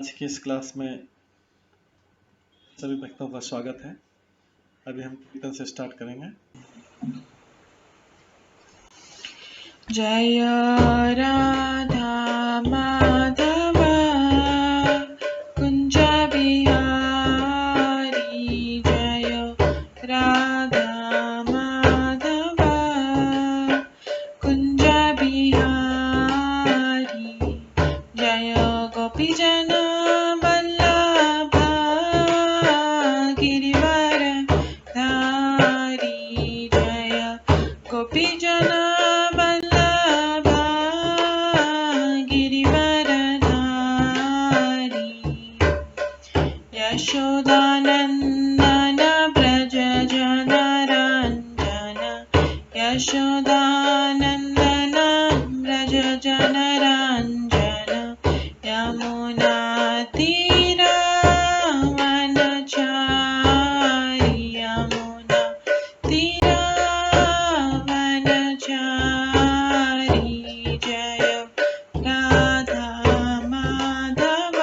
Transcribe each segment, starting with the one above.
आज की इस क्लास में सभी भक्तों का स्वागत है। अभी हम कीर्तन से स्टार्ट करेंगे। जय राधा माधव कुंज बिहारी, जय राधा माधव कुंज बिहारी, जय गोपीजन वल्लभ गिरिवर धारी, जय गोपीजन वल्लभ गिरिवर धारी, यशोदानंदन व्रज जनरंजन, यशोदानंदन व्रज जनरंजन, यमुना तीरा वनचारी, यमुना तीरा वनचारी, जय राधा माधव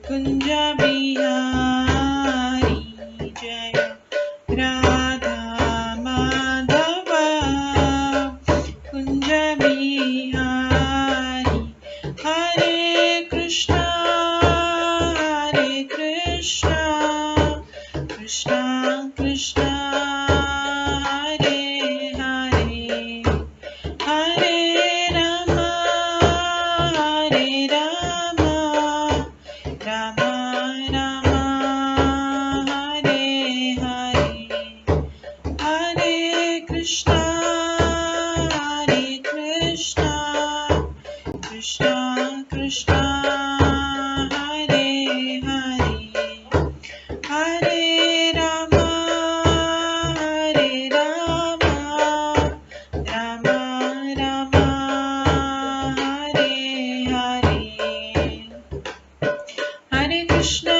कुंज बिहारी, जय राधा माधव कुंज बिहारी, हरे कृष्णा कृष्णा कृष्णा हरे हरे, हरे राम राम राम हरे हरे, हरे कृष्णा कृष्णा कृष्णा हरे हरे, हरे राम राम राम हरे हरे, हरे कृष्णा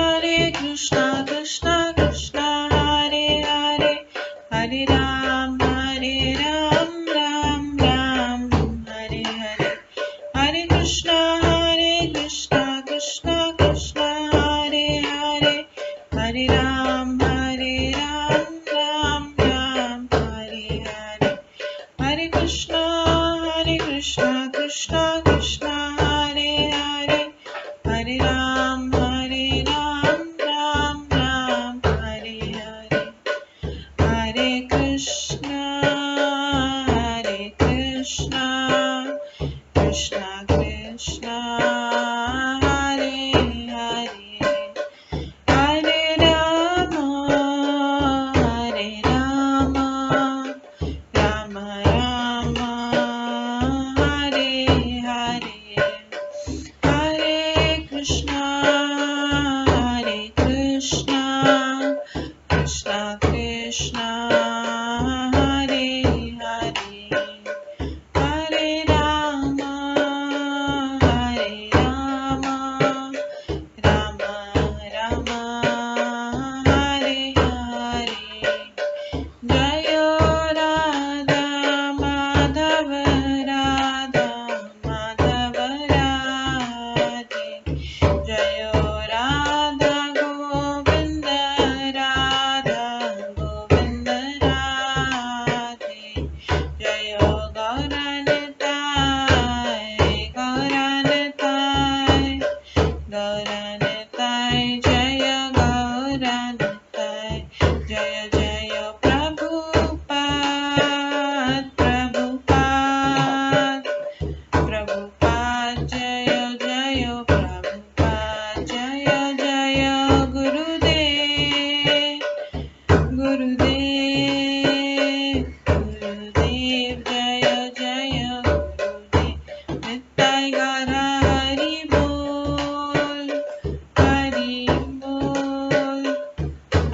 कृष्णा कृष्णा हरे हरे, हरे राम राम राम हरे हरे, हरे कृष्णा कृष्णा कृष्णा हरे हरे, हरे राम राम राम हरे हरे, हरे कृष्णा कृष्णा कृष्णा हरे हरे, हरे राम राम राम हरे हरे, हरे कृष्णा कृष्णा कृष्णा हरे हरे, हरे राम राम राम हरे हरे, हरे कृष्णा कृष्णा कृष्णा हरे हरे, हरे राम राम राम हरे हरे, जय राधा माधव राधे, जय राधा गोविंद राधे, जय गौरनिताय जय गौरनिताय, जय जय प्रभुपाद जय जय प्रभुपाद, जय जय गुरुदेव जय जय गुरुदेव, निताय गौर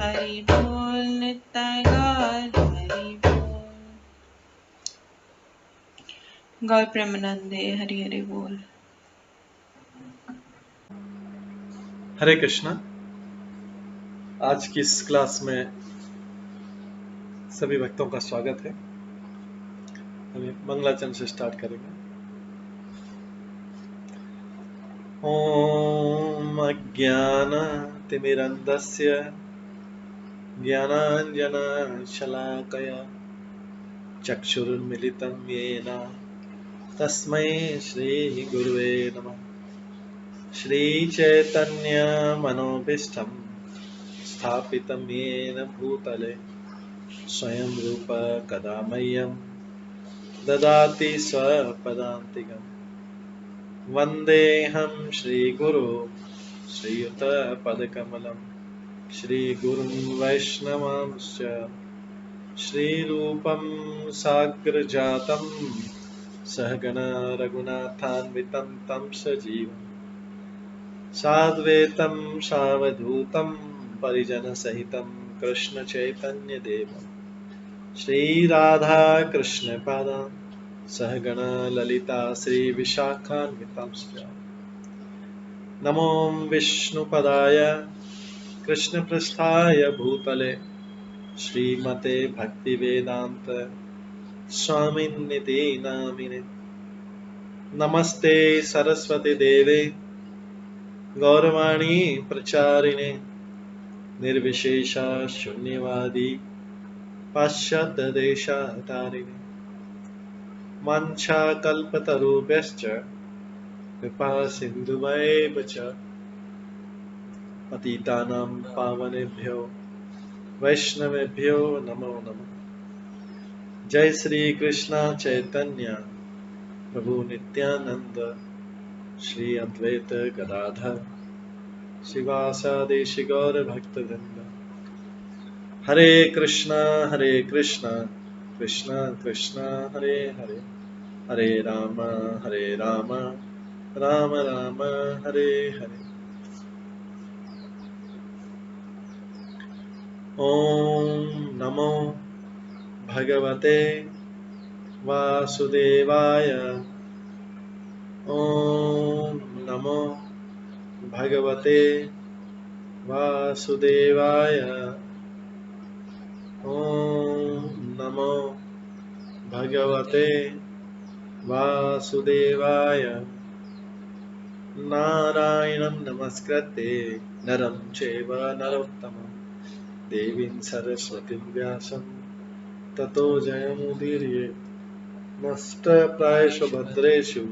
हरि बोल निताय गौर हरि बोल। गौर प्रेमानंदे हरि हरि बोल। हरे कृष्णा। आज की इस क्लास में सभी भक्तों का स्वागत है। अभी मंगलाचरण से स्टार्ट करेंगे। ॐ अज्ञानतिमिरन्धस्य ज्ञानाञ्जनशलाकया चक्षुरुन्मिलितं येन तस्मै श्रीगुरुवे नमः। श्रीचैतन्यमनोभीष्टं स्थापितं येन भूतले स्वयं रूप कदा मह्यं ददाति स्वपदान्तिकम्। वन्देऽहं श्रीगुरो श्रीयुतपदकमलं श्रीगुरुं वैष्णवांश्च श्रीरूपं साग्रजातं सहगण रघुनाथान्वितं तं सजीवं साद्वैतं सावधूतं परिजनसहितं कृष्णचैतन्यदेवं श्रीराधाकृष्णपादान् सहगण ललिता श्रीविशाखान्वितांश्च नमो विष्णुपदाय कृष्णपृष्ठाय भूतले श्रीमते भक्तिवेदांत स्वामिन्निति नामिने। नमस्ते सरस्वती देवे गौरवाणी प्रचारिणे निर्विशेष शून्यवादी पाश्चात्य देशतारिणे वाञ्छाकल्पतरुभ्यश्च कृपा सिन्धुभ्येव च पतितानां पावनेभ्यो वैष्णवेभ्यो नमो नमः। जय श्री कृष्ण चैतन्य प्रभु नित्यानंद श्री अद्वैत गदाधर शिवासादि गौर भक्तवृंद। हरे कृष्णा कृष्णा कृष्णा हरे हरे, हरे राम राम राम हरे हरे। ओम नमो भगवते वासुदेवाय। ओम नमो भगवते वासुदेवाय। ओम नमो भगवते वासुदेवाय। नारायणं नमस्कृत्य नरं चैव नरोत्तमं देवीं सरस्वतीं व्यासं ततो जयमुदीरयेत्। नष्टप्रायेषु भद्रेषु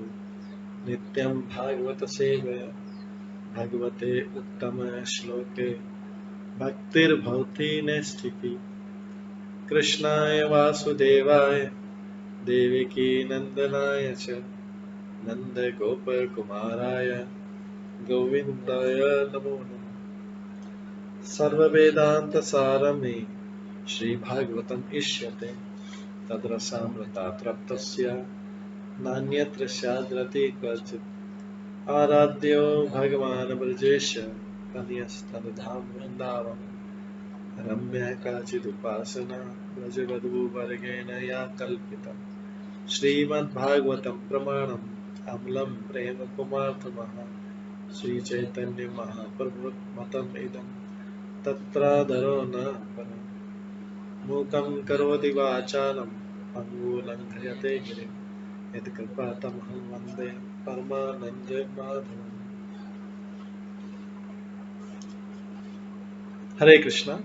नित्यं भागवत सेवया भगवते उत्तम श्लोके भक्तिर्भवति नैष्ठिकी। कृष्णाय वासुदेवाय देवकी नंदनाय च नन्दगोपकुमाराय गोविन्दाय नमो नमः। सर्ववेदान्तसारमे श्रीभागवतम् इष्यते तद्रसामृतात् नान्यत्र स्याद्रति क्वचित्। आराध्यो भगवान् ब्रजेश तनयस्तनुधाम वृन्दावन रम्या काचिदुपासना व्रजवधूवर्गेण या कल्पिता। श्रीमद्भागवतं प्रमाणम् अमलं प्रेम कुमार्थमः श्रीचैतन्य महाप्रभुमतम् इदं तत्रादरो न परम्। मूकं करोति वाचालं पङ्गुलङ्घयते गिरिं यत्कृपातमहं वन्दे परमानन्दमाधवम्। हरे कृष्णा।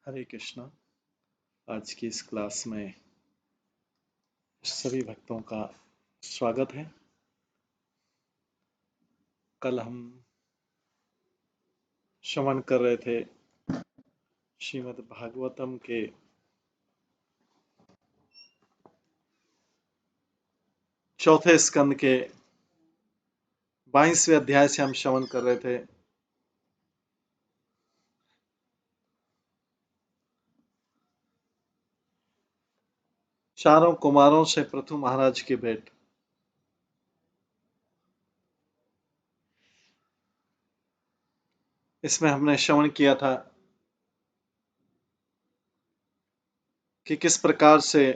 हरे कृष्णा। आज की इस क्लास में सभी भक्तों का स्वागत है। कल हम श्रवण कर रहे थे श्रीमद् भागवतम के 4थे स्कंद के 22वें अध्याय से हम श्रवण कर रहे थे। चारों कुमारों से पृथु महाराज की भेंट। इसमें हमने श्रवण किया था कि किस प्रकार से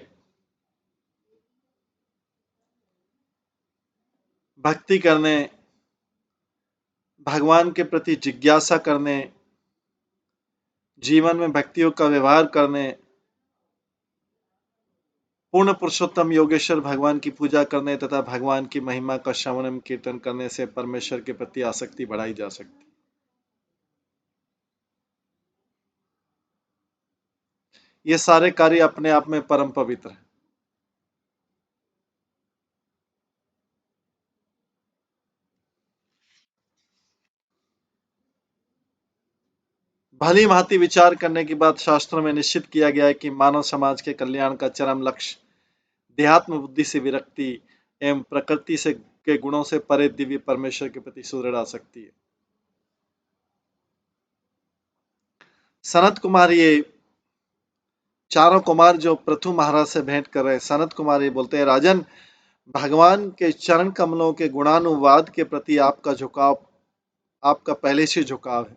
भक्ति करने, भगवान के प्रति जिज्ञासा करने, जीवन में भक्तियों का व्यवहार करने, पूर्ण पुरुषोत्तम योगेश्वर भगवान की पूजा करने तथा भगवान की महिमा का श्रवण एवं कीर्तन करने से परमेश्वर के प्रति आसक्ति बढ़ाई जा सकती। ये सारे कार्य अपने आप में परम पवित्र हैं। भली भांति विचार करने के बाद शास्त्रों में निश्चित किया गया है कि मानव समाज के कल्याण का चरम लक्ष्य देहात्म बुद्धि से विरक्ति एवं प्रकृति से के गुणों से परे दिव्य परमेश्वर के प्रति सुदृढ़ आसक्ति है। सनत कुमार, ये चारों कुमार जो पृथु महाराज से भेंट कर रहे हैं, सनत कुमार ये बोलते हैं, राजन, भगवान के चरण कमलों के गुणानुवाद के प्रति आपका झुकाव, आपका पहले से झुकाव है।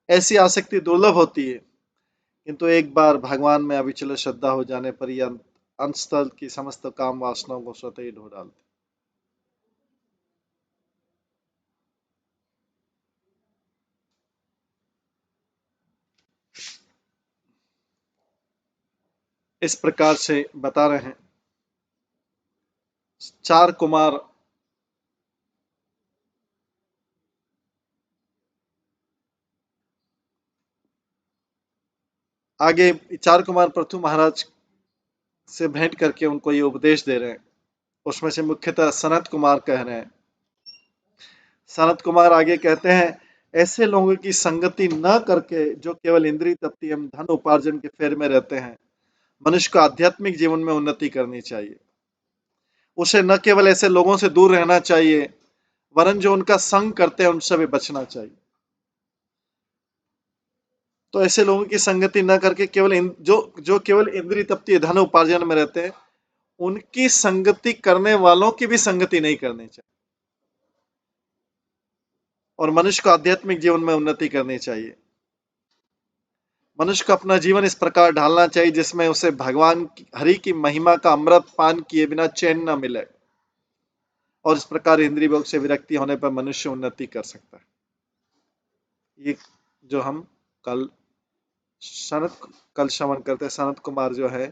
ऐसी आसक्ति दुर्लभ होती है, किंतु एक बार भगवान में अविचल श्रद्धा हो जाने पर यह अंतस्थल की समस्त काम वासनाओं को स्वतः ही ढो डालती। इस प्रकार से बता रहे हैं। चार कुमार आगे, चार कुमार पृथु महाराज से भेंट करके उनको ये उपदेश दे रहे हैं। उसमें से मुख्यतः सनत कुमार कह रहे हैं। सनत कुमार आगे कहते हैं, ऐसे लोगों की संगति न करके जो केवल इंद्रिय तृप्ति एवं धन उपार्जन के फेर में रहते हैं, मनुष्य को आध्यात्मिक जीवन में उन्नति करनी चाहिए। उसे न केवल ऐसे लोगों से दूर रहना चाहिए, वरन जो उनका संग करते हैं उनसे भी बचना चाहिए। तो ऐसे लोगों की संगति न करके केवल जो केवल इंद्रिय तृप्ति धन उपार्जन में रहते हैं, उनकी संगति करने वालों की भी संगति नहीं करनी चाहिए और मनुष्य को आध्यात्मिक जीवन में उन्नति करनी चाहिए। मनुष्य को अपना जीवन इस प्रकार ढालना चाहिए जिसमें उसे भगवान हरि की महिमा का अमृत पान किए बिना चैन न मिले, और इस प्रकार इंद्रिय भोग से विरक्ति होने पर मनुष्य उन्नति कर सकता है। ये जो हम कल श्रवण करते हैं, सनत कुमार जो है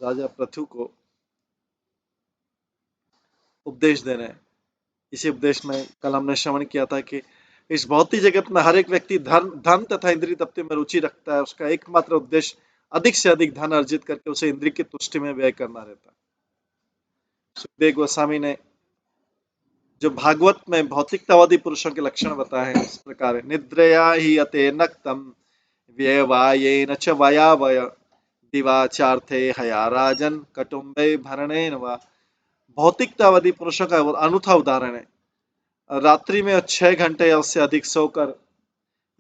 राजा पृथु को उपदेश दे रहे हैं। इसी उपदेश में कल हमने श्रवण किया था कि इस भौतिक जगत में हर एक व्यक्ति धन तथा इंद्रिय तृप्ति में रुचि रखता है। उसका एकमात्र उद्देश्य अधिक से अधिक धन अर्जित करके उसे इंद्रिय की तुष्टि में व्यय करना रहता है। सुखदेव गोस्वामी ने जो भागवत में भौतिकतावादी पुरुषों के लक्षण बताए हैं इस प्रकार है, निद्रया ही अते नक्तम व्यवायेन च वयावय दिवाचार्थे हया राजन कटुम्बे भरणेन वा। भौतिकतावादी पुरुषों का अनूठा उदाहरण है। रात्रि में 6 घंटे या उससे अधिक सोकर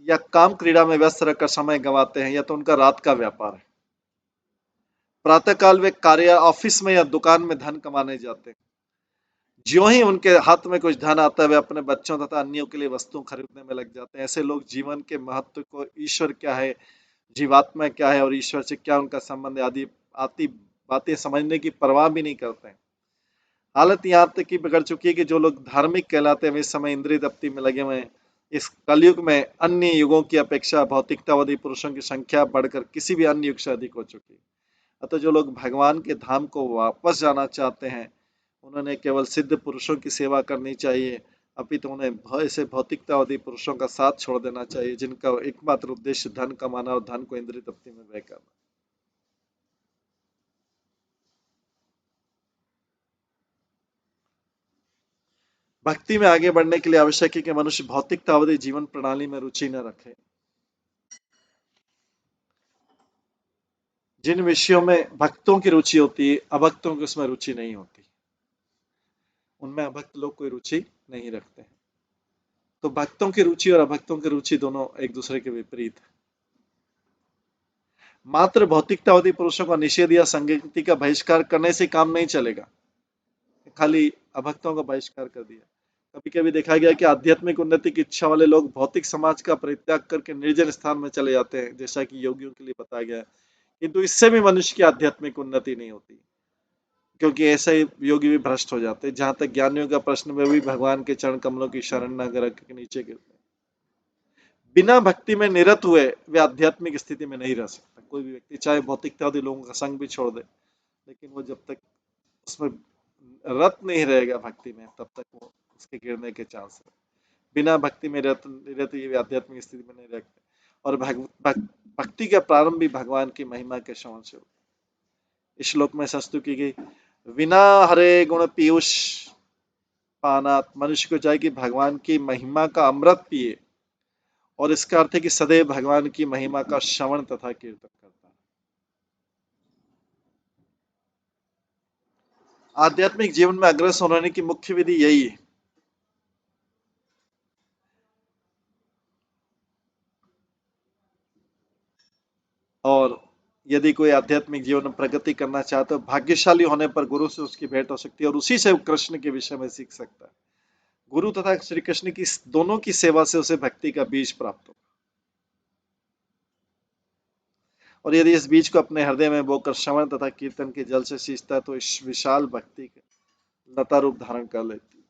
या काम क्रीड़ा में व्यस्त रहकर समय गंवाते हैं, या तो उनका रात का व्यापार है। प्रातःकाल वे कार्य ऑफिस में या दुकान में धन कमाने जाते हैं। ज्यों ही उनके हाथ में कुछ धन आता है, वे अपने बच्चों तथा अन्यों के लिए वस्तु खरीदने में लग जाते हैं। ऐसे लोग जीवन के महत्व को, ईश्वर क्या है, जीवात्मा क्या है और ईश्वर से क्या उनका संबंध आदि आती बातें समझने की परवाह भी नहीं करते हैं। हालत यहाँ तक की बिगड़ चुकी है कि जो लोग धार्मिक कहलाते हैं वे इस समय इंद्रिय तृप्ति में लगे हुए हैं। इस कलयुग में अन्य युगों की अपेक्षा भौतिकतावादी पुरुषों की संख्या बढ़कर किसी भी अन्य युग से अधिक हो चुकी है। अतः जो लोग भगवान के धाम को वापस जाना चाहते हैं, उन्होंने केवल सिद्ध पुरुषों की सेवा करनी चाहिए अपितु उन्हें ऐसे भौतिकतावादी पुरुषों का साथ छोड़ देना चाहिए जिनका एकमात्र उद्देश्य धन कमाना और धन को इंद्रिय तृप्ति में व्यय करना। भक्ति में आगे बढ़ने के लिए आवश्यक है कि मनुष्य भौतिकतावादी जीवन प्रणाली में रुचि न रखे। जिन विषयों में भक्तों की रुचि होती है, अभक्तों की उसमें रुचि नहीं होती। उनमें अभक्त लोग कोई रुचि नहीं रखते हैं। तो भक्तों की रुचि और अभक्तों की रुचि दोनों एक दूसरे के विपरीत है। मात्र भौतिकतावादी पुरुषों का निषेध या संगति का बहिष्कार करने से काम नहीं चलेगा। खाली अभक्तों का बहिष्कार कर दिया। कभी कभी देखा गया कि आध्यात्मिक उन्नति की इच्छा वाले लोग भौतिक समाज का परित्याग करके निर्जन स्थान में चले जाते हैं, जैसा कि योगियों के लिए बताया गया है। किंतु इससे भी मनुष्य की आध्यात्मिक उन्नति नहीं होती, क्योंकि ऐसे ही योगी भी भ्रष्ट हो जाते हैं। जहां तक ज्ञानियों का प्रश्न में भी भगवान के चरण कमलों की शरण न कर के नीचे गिरते हैं। बिना भक्ति में निरत हुए वे आध्यात्मिक स्थिति में नहीं रह सकता। कोई भी व्यक्ति चाहे भौतिकतावादी लोगों का संग भी छोड़ दे, लेकिन वो जब तक उसमें रत नहीं रहेगा भक्ति में, तब तक वो उसके गिरने के चांस है। बिना भक्ति में रहते हुए आध्यात्मिक स्थिति में नहीं रहते। और भक्ति का प्रारंभ भी भगवान की महिमा के श्रवण से होता है। इस श्लोक में स्तुति की गई, बिना हरे गुण पीयूष पानात, मनुष्य को चाहिए कि भगवान की महिमा का अमृत पिए, और इसका अर्थ है कि सदैव भगवान की महिमा का श्रवण तथा कीर्तन करता है। आध्यात्मिक जीवन में अग्रसर होने की मुख्य विधि यही है। और यदि कोई आध्यात्मिक जीवन में प्रगति करना चाहता है, तो भाग्यशाली होने पर गुरु से उसकी भेंट हो सकती है और उसी से कृष्ण के विषय में सीख सकता है। गुरु तथा श्री कृष्ण की दोनों की सेवा से उसे भक्ति का बीज प्राप्त हो, और यदि इस बीज को अपने हृदय में बोकर श्रवण तथा कीर्तन के जल से सींचता है, तो इस विशाल भक्ति लता रूप धारण कर लेती है।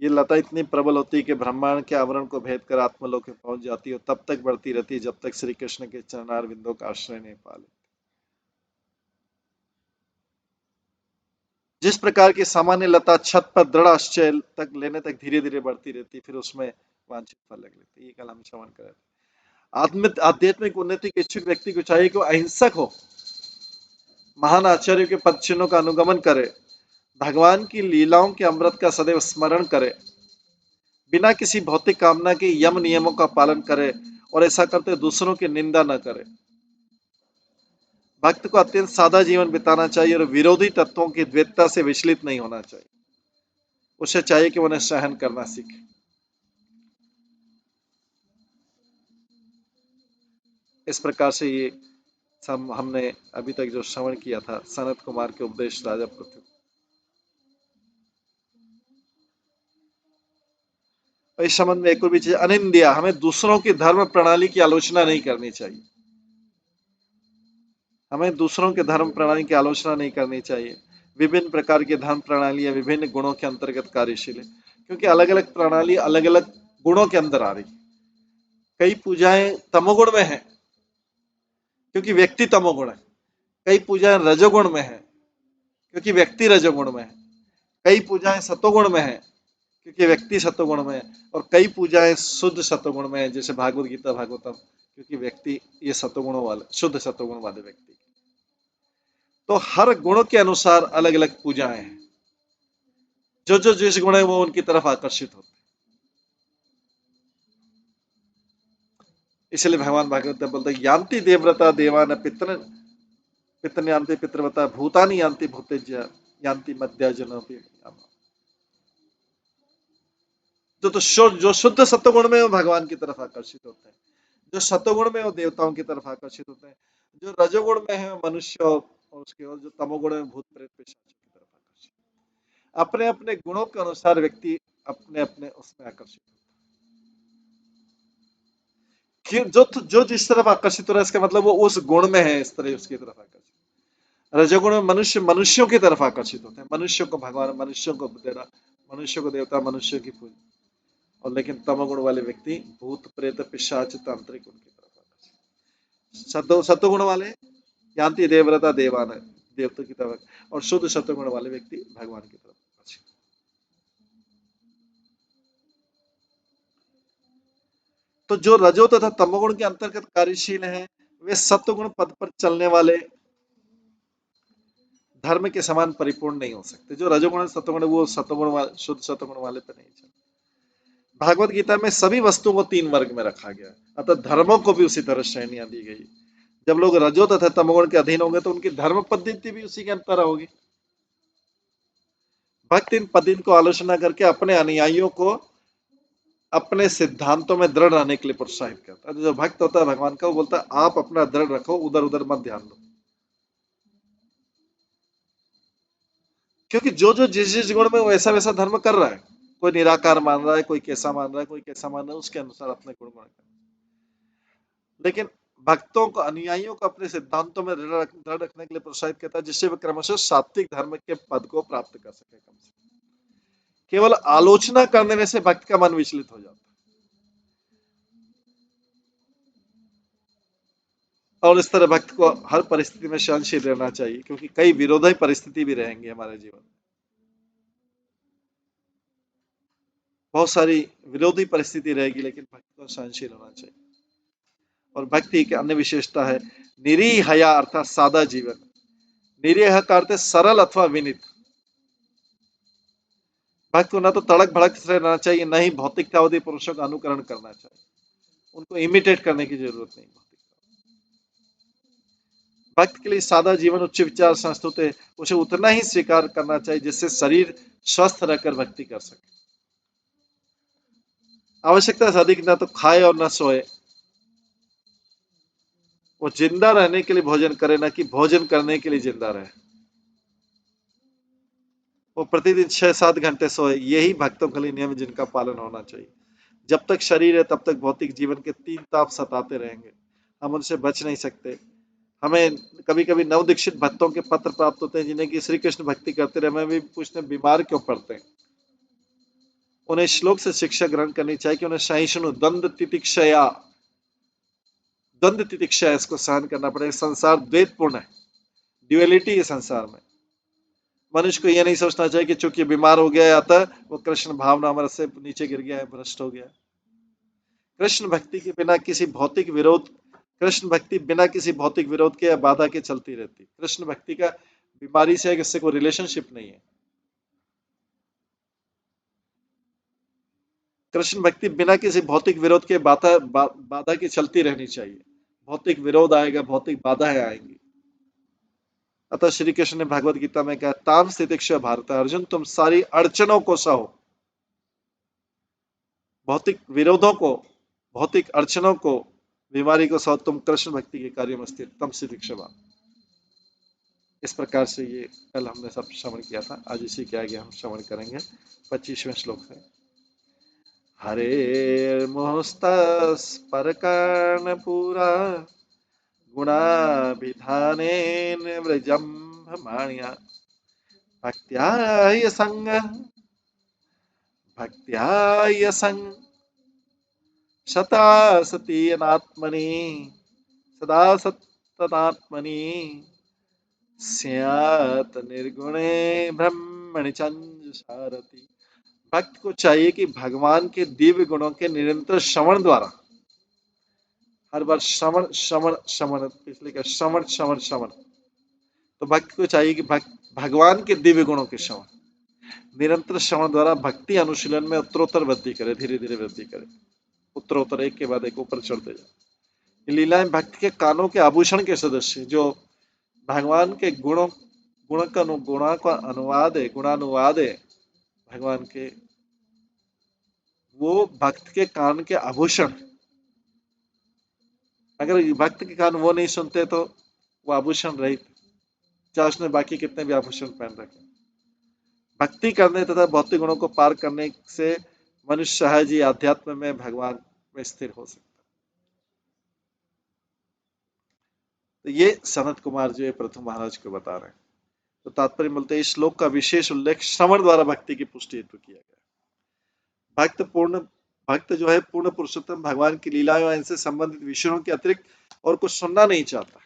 ये लता इतनी प्रबल होती है कि ब्रह्मांड के आवरण को भेद कर आत्मलोक में पहुंच जाती है, और तब तक बढ़ती रहती है जब तक श्री कृष्ण के चरणार बिंदों का आश्रय नहीं पा लेती। जिस प्रकार की सामान्य लता छत पर दृढ़ आश्रय तक लेने तक धीरे धीरे बढ़ती रहती, फिर उसमें वांछित फल लग लेते। ये कल हम श्रवण करें। आध्यात्मिक उन्नति के इच्छुक व्यक्ति को चाहिए कि वो अहिंसक हो, महान आचार्यों के पद चिन्हों का अनुगमन करे, भगवान की लीलाओं के अमृत का सदैव स्मरण करे, बिना किसी भौतिक कामना के यम नियमों का पालन करे, और ऐसा करते दूसरों की निंदा न करे। भक्त को अत्यंत सादा जीवन बिताना चाहिए और विरोधी तत्वों की द्वैतता से विचलित नहीं होना चाहिए। उसे चाहिए कि उन्हें सहन करना सीखे। इस प्रकार से ये हमने अभी तक जो श्रवण किया था सनत कुमार के उपदेश राजा पृथ्वी। इस संबंध में एक और भी चीज, अनिंदिया, हमें दूसरों की धर्म प्रणाली की आलोचना नहीं करनी चाहिए। हमें दूसरों के धर्म प्रणाली की आलोचना नहीं करनी चाहिए। विभिन्न प्रकार की धर्म प्रणाली विभिन्न गुणों के अंतर्गत कार्यशील है, क्योंकि अलग अलग प्रणाली अलग अलग गुणों के अंदर आ रही। कई पूजाएं तमोगुण में है क्योंकि व्यक्ति तमोगुण है, कई पूजाएं रजोगुण में है क्योंकि व्यक्ति रजोगुण में है, कई पूजाएं सतोगुण में है क्योंकि व्यक्ति सतोगुण में है, और कई पूजाएं शुद्ध सतोगुण में है, जैसे भागवत गीता भागवतम, क्योंकि व्यक्ति ये सतोगुणों वाले शुद्ध सतोगुण वाले व्यक्ति। तो हर गुण के अनुसार अलग अलग पूजाएं हैं। जो जो जिस गुण है वो उनकी तरफ आकर्षित होते हैं। इसलिए भगवान भागवत बोलते हैं, यान्ति देवव्रता देवान पितृ पितृ यान्ति पितृव्रता भूतानि यान्ति भूतेज्य यान्ति मध्या जनोपि। जो शुद्ध सत्वगुण में वो भगवान की तरफ आकर्षित होते हैं, जो सत्वगुण में वो देवताओं की तरफ आकर्षित होते हैं, जो रजोगुण में है मनुष्य और उसके, और जो तमोगुण में भूत प्रेत पिशाचों की तरफ आकर्षित। अपने अपने गुणों के अनुसार व्यक्ति अपने अपने उसमें आकर्षित जो जो जिस तरफ आकर्षित हो रहा है, इसका मतलब वो उस गुण में है, इस तरह उसकी तरफ आकर्षित। रजोगुण में मनुष्य मनुष्यों की तरफ आकर्षित होते हैं, मनुष्यों को भगवान, मनुष्यों को देना, मनुष्यों को देवता, मनुष्यों की पूजा। और लेकिन तमोगुण वाले व्यक्ति भूत प्रेत पिशाच तांत्रिक उनकी तरफ आकर्षित। सतोगुण वाले यान्ति देवव्रता देवान, देवताओं की तरफ, और शुद्ध सत्वगुण वाले व्यक्ति भगवान की तरफ। तो जो रजो तथा तमोगुण के अंतर्गत कार्यशील हैं, वे सत्वगुण पद पर चलने वाले धर्म के समान परिपूर्ण नहीं हो सकते। जो रजोगुण सत्वगुण, वो सत्वगुण वाले, शुद्ध सत्वगुण वाले पे नहीं चलते। भागवत गीता में सभी वस्तुओं को 3 वर्ग में रखा गया, अतः धर्मों को भी उसी तरह श्रेणियां दी गई। जब लोग रजो तथा तमोगुण के अधीन होंगे तो उनकी धर्म पद्धति भी उसी के अंतर होगी। भक्त इन पद्धति को आलोचना करके अपने अनुयायियों को अपने सिद्धांतों में दृढ़ रहने के लिए प्रोत्साहित करता है। जो भक्त होता है भगवान का, वो बोलता है आप अपना दृढ़ रखो, उधर उधर मत ध्यान दो, क्योंकि जो जो जिस जिस गुण में वैसा वैसा धर्म कर रहा है, कोई निराकार मान रहा है, कोई कैसा मान रहा है, कोई कैसा मान रहा है, उसके अनुसार अपने गुण कर। लेकिन भक्तों को, अनुयायियों को अपने सिद्धांतों में दृढ़ रखने के लिए प्रोत्साहित करता है, जिससे वे क्रमशः सात्विक धर्म के पद को प्राप्त कर सके। कम से केवल आलोचना करने में से भक्त का मन विचलित हो जाता है, और इस तरह भक्त को हर परिस्थिति में सहनशील रहना चाहिए, क्योंकि कई विरोधी परिस्थिति भी रहेंगे हमारे जीवन में। बहुत सारी विरोधी परिस्थिति रहेगी, लेकिन भक्त को सहनशील होना चाहिए। और भक्ति की अन्य विशेषता है निरीहया, अर्थात सादा जीवन। निरीह का अर्थ है सरल अथवा विनीत। भक्त को न तो तड़क भड़क से रहना चाहिए, न ही भौतिकतावादी पुरुषों का अनुकरण करना चाहिए। उनको इमिटेट करने की जरूरत नहीं। भक्त के लिए सादा जीवन, उच्च विचार, संस्तुत है, उसे उतना ही स्वीकार करना चाहिए जिससे शरीर स्वस्थ रहकर भक्ति कर सके। आवश्यकता से अधिक न तो खाए और न सोए। वो जिंदा रहने के लिए भोजन करे, न कि भोजन करने के लिए जिंदा रहे। वो प्रतिदिन 6-7 घंटे सोए, यही भक्तों के लिए नियम जिनका पालन होना चाहिए। जब तक शरीर है तब तक भौतिक जीवन के 3 ताप सताते रहेंगे, हम उनसे बच नहीं सकते। हमें कभी कभी नवदीक्षित भक्तों के पत्र प्राप्त होते हैं जिन्हें कि श्री कृष्ण भक्ति करते रहे, हमें भी पूछते हैं बीमार क्यों पड़ते हैं। उन्हें श्लोक से शिक्षा ग्रहण करनी चाहिए कि उन्हें सहिष्णु द्वंद्व तितिक्षा, इसको सहन करना पड़ेगा। संसार द्वैतपूर्ण है, ड्युअलिटी है संसार में। मनुष्य को यह नहीं सोचना चाहिए कि चूंकि बीमार हो गया है अतः वो कृष्ण भावना हमारे से नीचे गिर गया है, भ्रष्ट हो गया। कृष्ण भक्ति के बिना किसी भौतिक विरोध कृष्ण भक्ति बिना किसी भौतिक विरोध के या बाधा के चलती रहती। कृष्ण भक्ति का बीमारी से है कि इससे कोई रिलेशनशिप नहीं है। कृष्ण भक्ति बिना किसी भौतिक विरोध के बाधा की चलती रहनी चाहिए। भौतिक विरोध आएगा, भौतिक बाधाएं आएंगी। अतः श्री कृष्ण ने भगवत गीता में कहा ताम स्थितिक्ष भारत, अर्जुन तुम सारी अड़चनों को सहो, भौतिक विरोधों को, भौतिक अड़चनों को, बीमारी को सहो, तुम कृष्ण भक्ति के कार्य में स्थित तम स्थितिक्ष। इस प्रकार से ये कल हमने सब श्रवण किया था। आज इसी के आगे हम श्रवण करेंगे 25वें श्लोक से। हरे मोहस्तस परकर्णपुरा गुणाभिधानेन व्रजम्भमाण्या भक्त्याय संग शता सती अनात्मनि सदा सत्तनात्मनि स्यात् निर्गुणे ब्रह्मणि चंद्रसारथि। भक्त को चाहिए कि भगवान के दिव्य गुणों के निरंतर श्रवण द्वारा, हर बार श्रवण श्रवण श्रवण, इसलिए क्या श्रवण श्रवण श्रवण, तो भक्त को चाहिए कि भगवान के दिव्य गुणों के श्रवण, निरंतर श्रवण द्वारा भक्ति अनुशीलन में उत्तरोत्तर वृद्धि करे, धीरे धीरे वृद्धि करे, उत्तरोत्तर एक के बाद एक ऊपर चढ़ते जाए। लीलाएं भक्त के कानों के आभूषण के सदस्य, जो भगवान के गुणों गुणा का अनुवाद है, गुणानुवाद है भगवान के, वो भक्त के कान के आभूषण। अगर भक्त के कान वो नहीं सुनते तो वो आभूषण रहित, चाहे उसने बाकी कितने भी आभूषण पहन रखे। भक्ति करने तथा भौतिक गुणों को पार करने से मनुष्य सहज ही आध्यात्म में भगवान में स्थिर हो सकता है। तो ये सनत कुमार जो है पृथु महाराज को बता रहे हैं। तो तात्पर्य बोलते हैं इस श्लोक का विशेष उल्लेख श्रवण द्वारा भक्ति की पुष्टि हेतु किया गया। भक्त जो है पूर्ण पुरुषोत्तम भगवान की लीलाएं और इनसे संबंधित विषयों के अतिरिक्त और कुछ सुनना नहीं चाहता।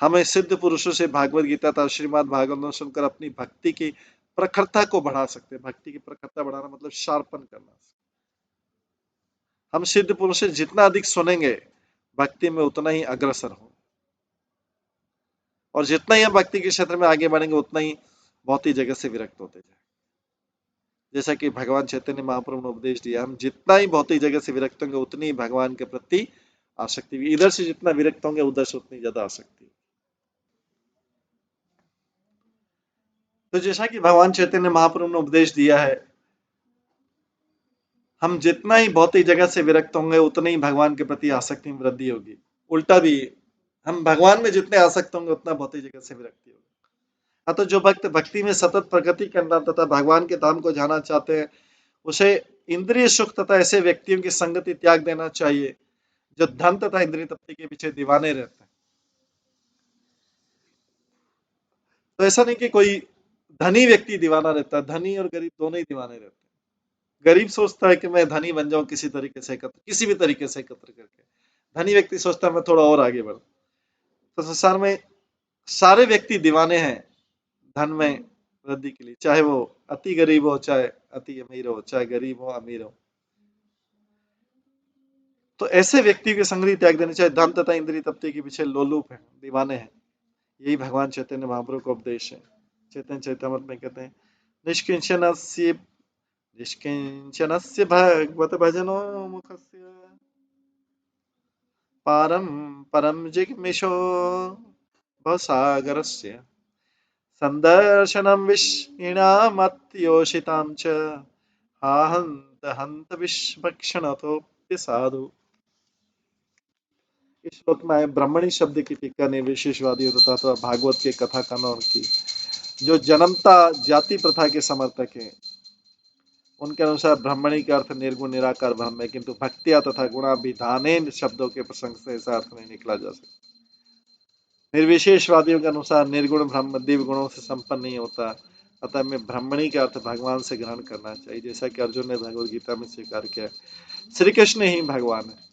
हमें सिद्ध पुरुषों से भागवत गीता तथा श्रीमद् भागवतम सुनकर अपनी भक्ति की प्रखरता को बढ़ा सकते हैं। भक्ति की प्रखरता बढ़ाना मतलब शार्पन करना। हम सिद्ध पुरुष से जितना अधिक सुनेंगे भक्ति में उतना ही अग्रसर हो, और जितना ही हम भक्ति के क्षेत्र में आगे बढ़ेंगे उतना ही भौतिक जगत से विरक्त होते जाए। जैसा कि भगवान चैतन्य महाप्रभु ने उपदेश दिया, हम जितना ही भौतिक जगत से विरक्त होंगे उतनी ही भगवान के प्रति आसक्ति भी, इधर से जितना विरक्त होंगे उधर से उतनी ज्यादा आसक्ति। तो जैसा कि भगवान चैतन्य महाप्रभु ने उपदेश दिया है, हम जितना ही भौतिक जगत से विरक्त होंगे उतनी ही भगवान के प्रति आसक्ति में वृद्धि होगी। उल्टा भी, हम भगवान में जितने आसक्त होंगे उतना भौतिक जगत से विरक्ति होगी। अतः जो भक्त भक्ति में सतत प्रगति करना तथा भगवान के धाम को जाना चाहते हैं, उसे इंद्रिय सुख तथा ऐसे व्यक्तियों की संगति त्याग देना चाहिए जो धन तथा इंद्रिय तृप्ति के पीछे दीवाने रहते हैं। तो ऐसा नहीं कि कोई धनी व्यक्ति दीवाना रहता है, धनी और गरीब दोनों ही दीवाने रहते हैं। गरीब सोचता है कि मैं धनी बन जाऊं किसी तरीके से एकत्र, किसी भी तरीके से एकत्र करके। धनी व्यक्ति सोचता है मैं थोड़ा और आगे बढ़ूं। तो संसार में सारे व्यक्ति दीवाने हैं धन में वृद्धि के लिए, चाहे वो अति गरीब हो, चाहे अति अमीर हो, चाहे गरीब हो अमीर हो। तो ऐसे व्यक्ति की संगति त्याग देनी चाहिए, धन तथा इंद्रिय तृप्ति के पीछे लोलुप है, दीवाने हैं। यही भगवान चैतन्य महाप्रभु का उपदेश है। चैतन्य चैतामृत में कहते हैं, निष्किंचनस्य निष्किंचनस्य भगवत भजनो मुखस्य पारम परम जिग्मिषो भवसागरस्य संदर्शनम विष्णुमत्योषितां च हा हन्त हन्त विश्वक्षणतोऽप्य साधु। इस श्लोक में ब्राह्मणी शब्द की टीका ने विशेषवादियों तथा भागवत के कथा कनौर की, जो जन्मता जाति प्रथा के समर्थक हैं, उनके अनुसार ब्राह्मणी का अर्थ निर्गुण निराकार ब्रह्म है, किंतु भक्तिया तथा गुणाभिधानेन शब्दों के प्रसंग से ऐसा अर्थ नहीं निकला जा सकता। निर्विशेषवादियों के अनुसार निर्गुण ब्रह्म दिव्य गुणों से संपन्न नहीं होता, अतः हमें ब्राह्मणी का अर्थ भगवान से ग्रहण करना चाहिए, जैसा कि अर्जुन ने भगवद गीता में स्वीकार किया। श्री कृष्ण ही भगवान है।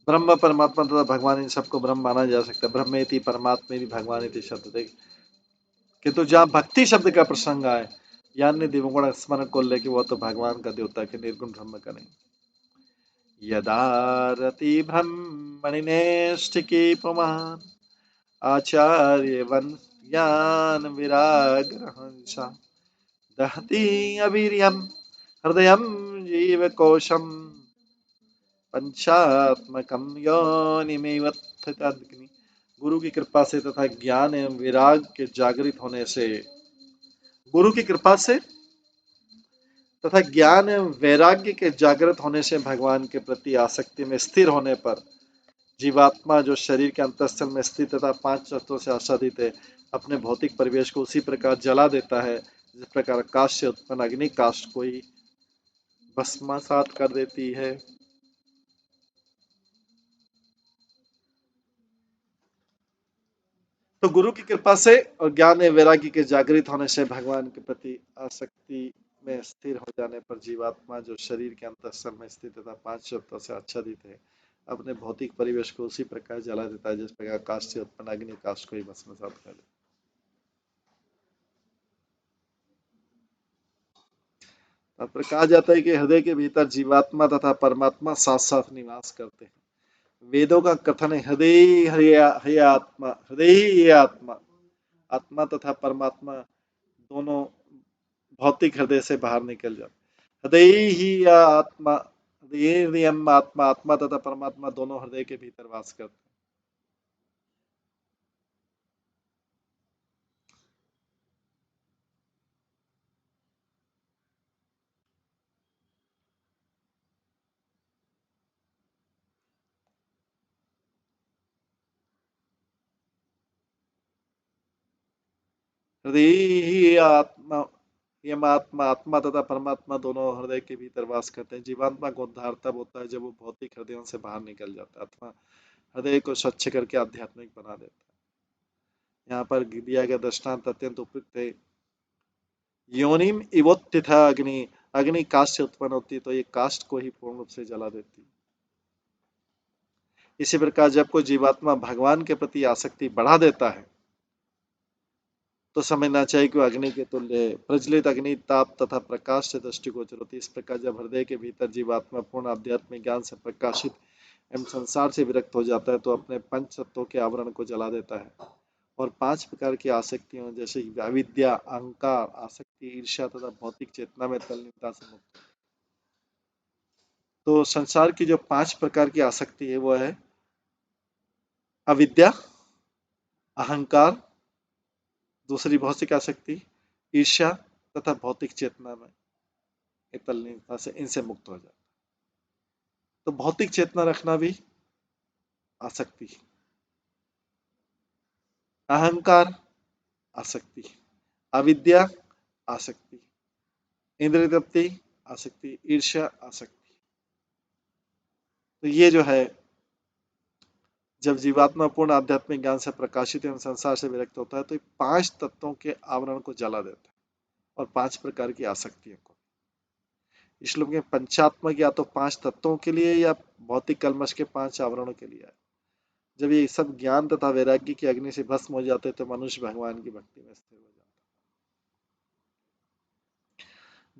ब्रह्म परमात्मा तथा भगवान इन सबको ब्रह्म माना जा सकता है। ब्रह्मेति परमात्मेति भगवानेति शब्द देख, किंतु जहाँ भक्ति शब्द का प्रसंग आए, ज्ञान ने दिवगुण स्मरण को लेके, वो तो भगवान का देवता के निर्गुण ब्रह्म का नहीं। यदारति ब्रह्मणिनेष्टिकी पुमान् आचार्यवन् ज्ञान विरागहंसा दहति अवीर्यं हृदयं जीवकोशं पंचात्मकं योनिमेवत्थ तदग्नि। गुरु की कृपा से तथा ज्ञान एवं विराग के जागृत होने से, गुरु की कृपा से तथा ज्ञान एवं वैराग्य के जागृत होने से भगवान के प्रति आसक्ति में स्थिर होने पर जीवात्मा जो शरीर के अंतस्थल में स्थित तथा पांच तत्वों से आच्छादित है, अपने भौतिक परिवेश को उसी प्रकार जला देता है जिस प्रकार आकाश से उत्पन्न अग्नि काष्ठ को ही भस्मसात कर देती है। तो गुरु की कृपा से और ज्ञान एवं वैराग्य के जागृत होने से भगवान के प्रति आसक्ति में स्थिर हो जाने पर जीवात्मा जो शरीर के अंतस्थल में स्थित तथा पांच तत्वों से आच्छादित है, अपने भौतिक परिवेश को उसी प्रकार जला देता है जिस प्रकार आकाश से उत्पन्न अग्नि काष्ठ को ही भस्मसात कर देता है। पर कहा जाता है कि हृदय के भीतर जीवात्मा तथा परमात्मा साथ साथ निवास करते हैं। वेदों का कथन है, हृदय हृदय आत्मा, हृदय ही आत्मा। आत्मा तथा परमात्मा दोनों भौतिक हृदय से बाहर निकल जाते। हृदय ही आत्मा, हृदय आत्मा, आत्मा तथा परमात्मा दोनों हृदय के भीतर वास करते हैं। हृदय ही आत्मा, यम आत्मा, आत्मा तथा परमात्मा दोनों हृदय के भीतर वास करते हैं। जीवात्मा को उद्धार तब होता है जब वो भौतिक हृदयों से बाहर निकल जाता है। आत्मा हृदय को स्वच्छ करके आध्यात्मिक बना देता है। यहाँ पर दिया गया दृष्टांत अत्यंत उपयुक्त है। योनिम इवोत्थिता अग्नि, अग्नि काष्ठ से उत्पन्न होती तो ये काष्ठ को ही पूर्ण रूप से जला देती। इसी प्रकार जब कोई जीवात्मा भगवान के प्रति आसक्ति बढ़ा देता है तो समझना चाहिए कि अग्नि के तुल्य है। प्रज्वलित अग्नि ताप तथा प्रकाश से दृष्टिगोचर होती है। इस प्रकार जब हृदय के भीतर जीवात्मा पूर्ण आध्यात्मिक ज्ञान से प्रकाशित एवं संसार से विरक्त हो जाता है तो अपने पंच तत्वों के आवरण को जला देता है और 5 प्रकार की आसक्तियों जैसे अविद्या, अहंकार, आसक्ति, ईर्ष्या तथा भौतिक चेतना में तल्लीनता से मुक्त। तो संसार की जो 5 प्रकार की आसक्ति है वो है अविद्या, अहंकार, दूसरी भौतिक आसक्ति, ईर्ष्या तथा भौतिक चेतना में तल्लीनता से इनसे मुक्त हो जाए। तो भौतिक चेतना रखना भी आसक्ति, अहंकार आसक्ति, अविद्या आसक्ति, इंद्रिय तृप्ति आसक्ति, ईर्ष्या आसक्ति। तो ये जो है जब जीवात्मा पूर्ण आध्यात्मिक ज्ञान से प्रकाशित एवं संसार से विरक्त होता है तो 5 तत्वों के आवरण को जला देता है और 5 प्रकार की आसक्तियों को। श्लोक में पंचात्मक या तो 5 तत्वों के लिए या भौतिक कल्मश के 5 आवरणों के लिए है। जब ये सब ज्ञान तथा वैराग्य की अग्नि से भस्म हो जाते तो मनुष्य भगवान की भक्ति में स्थिर हो जाता।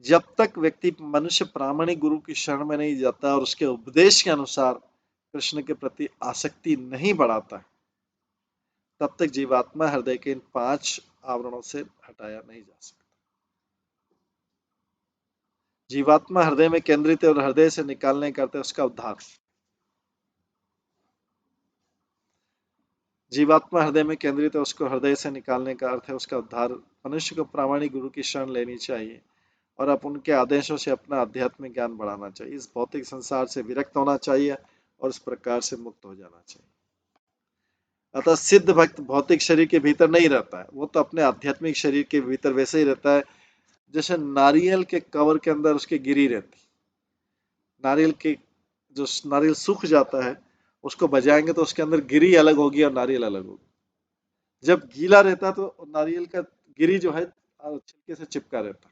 जब तक व्यक्ति मनुष्य प्रामाणिक गुरु की शरण में नहीं जाता और उसके उपदेश के अनुसार कृष्ण के प्रति आसक्ति नहीं बढ़ाता तब तक जीवात्मा हृदय के इन 5 आवरणों से हटाया नहीं जा सकता। जीवात्मा हृदय में केंद्रित है और हृदय से निकालने करते उसका उद्धार। जीवात्मा हृदय में केंद्रित है, उसको हृदय से निकालने का अर्थ है उसका उद्धार। मनुष्य को प्रामाणिक गुरु की शरण लेनी चाहिए और अब उनके आदेशों से अपना आध्यात्मिक ज्ञान बढ़ाना चाहिए। इस भौतिक संसार से विरक्त होना चाहिए और इस प्रकार से मुक्त हो जाना चाहिए। अतः सिद्ध भक्त भौतिक शरीर के भीतर नहीं रहता है, वो तो अपने आध्यात्मिक शरीर के भीतर वैसे ही रहता है जैसे नारियल के कवर के अंदर उसकी गिरी रहती। नारियल के जो नारियल सूख जाता है उसको बजाएंगे तो उसके अंदर गिरी अलग होगी और नारियल अलग होगी। जब गीला रहता तो नारियल का गिरी जो है छिलके से चिपका रहता,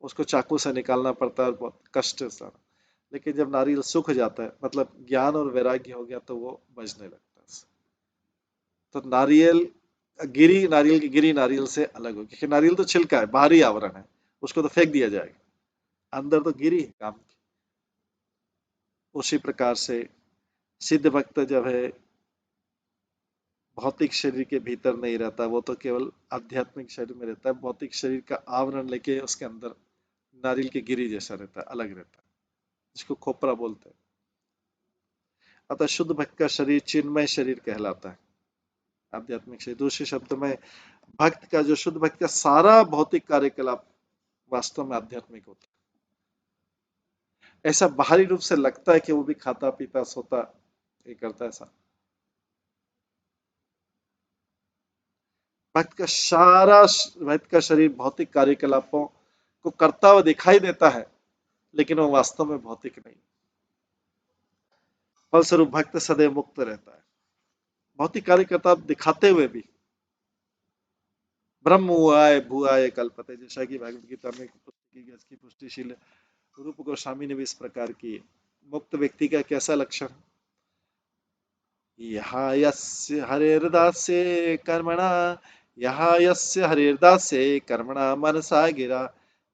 उसको चाकू से निकालना पड़ता है बहुत कष्ट से। लेकिन जब नारियल सूख जाता है मतलब ज्ञान और वैराग्य हो गया तो वो बजने लगता है। तो नारियल की गिरी नारियल से अलग होगी क्योंकि नारियल तो छिलका है, बाहरी आवरण है, उसको तो फेंक दिया जाएगा, अंदर तो गिरी है काम की। उसी प्रकार से सिद्ध भक्त जब है भौतिक शरीर के भीतर नहीं रहता, वो तो केवल आध्यात्मिक शरीर में रहता है। भौतिक शरीर का आवरण लेके उसके अंदर नारियल की गिरी जैसा रहता है, अलग रहता है, जिसको खोपरा बोलते हैं। अतः शुद्ध भक्त का शरीर चिन्मय शरीर कहलाता है, आध्यात्मिक शरीर। दूसरे शब्द में भक्त का जो शुद्ध भक्त का सारा भौतिक कार्यकलाप वास्तव में आध्यात्मिक होता है। ऐसा बाहरी रूप से लगता है कि वो भी खाता पीता सोता ये करता है ऐसा। भक्त का शरीर भौतिक कार्यकलापों को करता हुआ दिखाई देता है लेकिन वो वास्तव में भौतिक नहीं। फलस्वरूप भक्त सदैव मुक्त रहता है भौतिक कार्यकलाप दिखाते हुए भी। ब्रह्म हुआय भूआय कल्पते, जैसा कि भगवत गीता में पुष्टि की इसकी पुष्टिशील रूप गोस्वामी ने भी इस प्रकार की। मुक्त व्यक्ति का कैसा लक्षण? यहाँ यस्य हरिर्दास्ये कर्मणा, यहाँ यस्य हरिर्दास्ये कर्मणा मनसा गिरा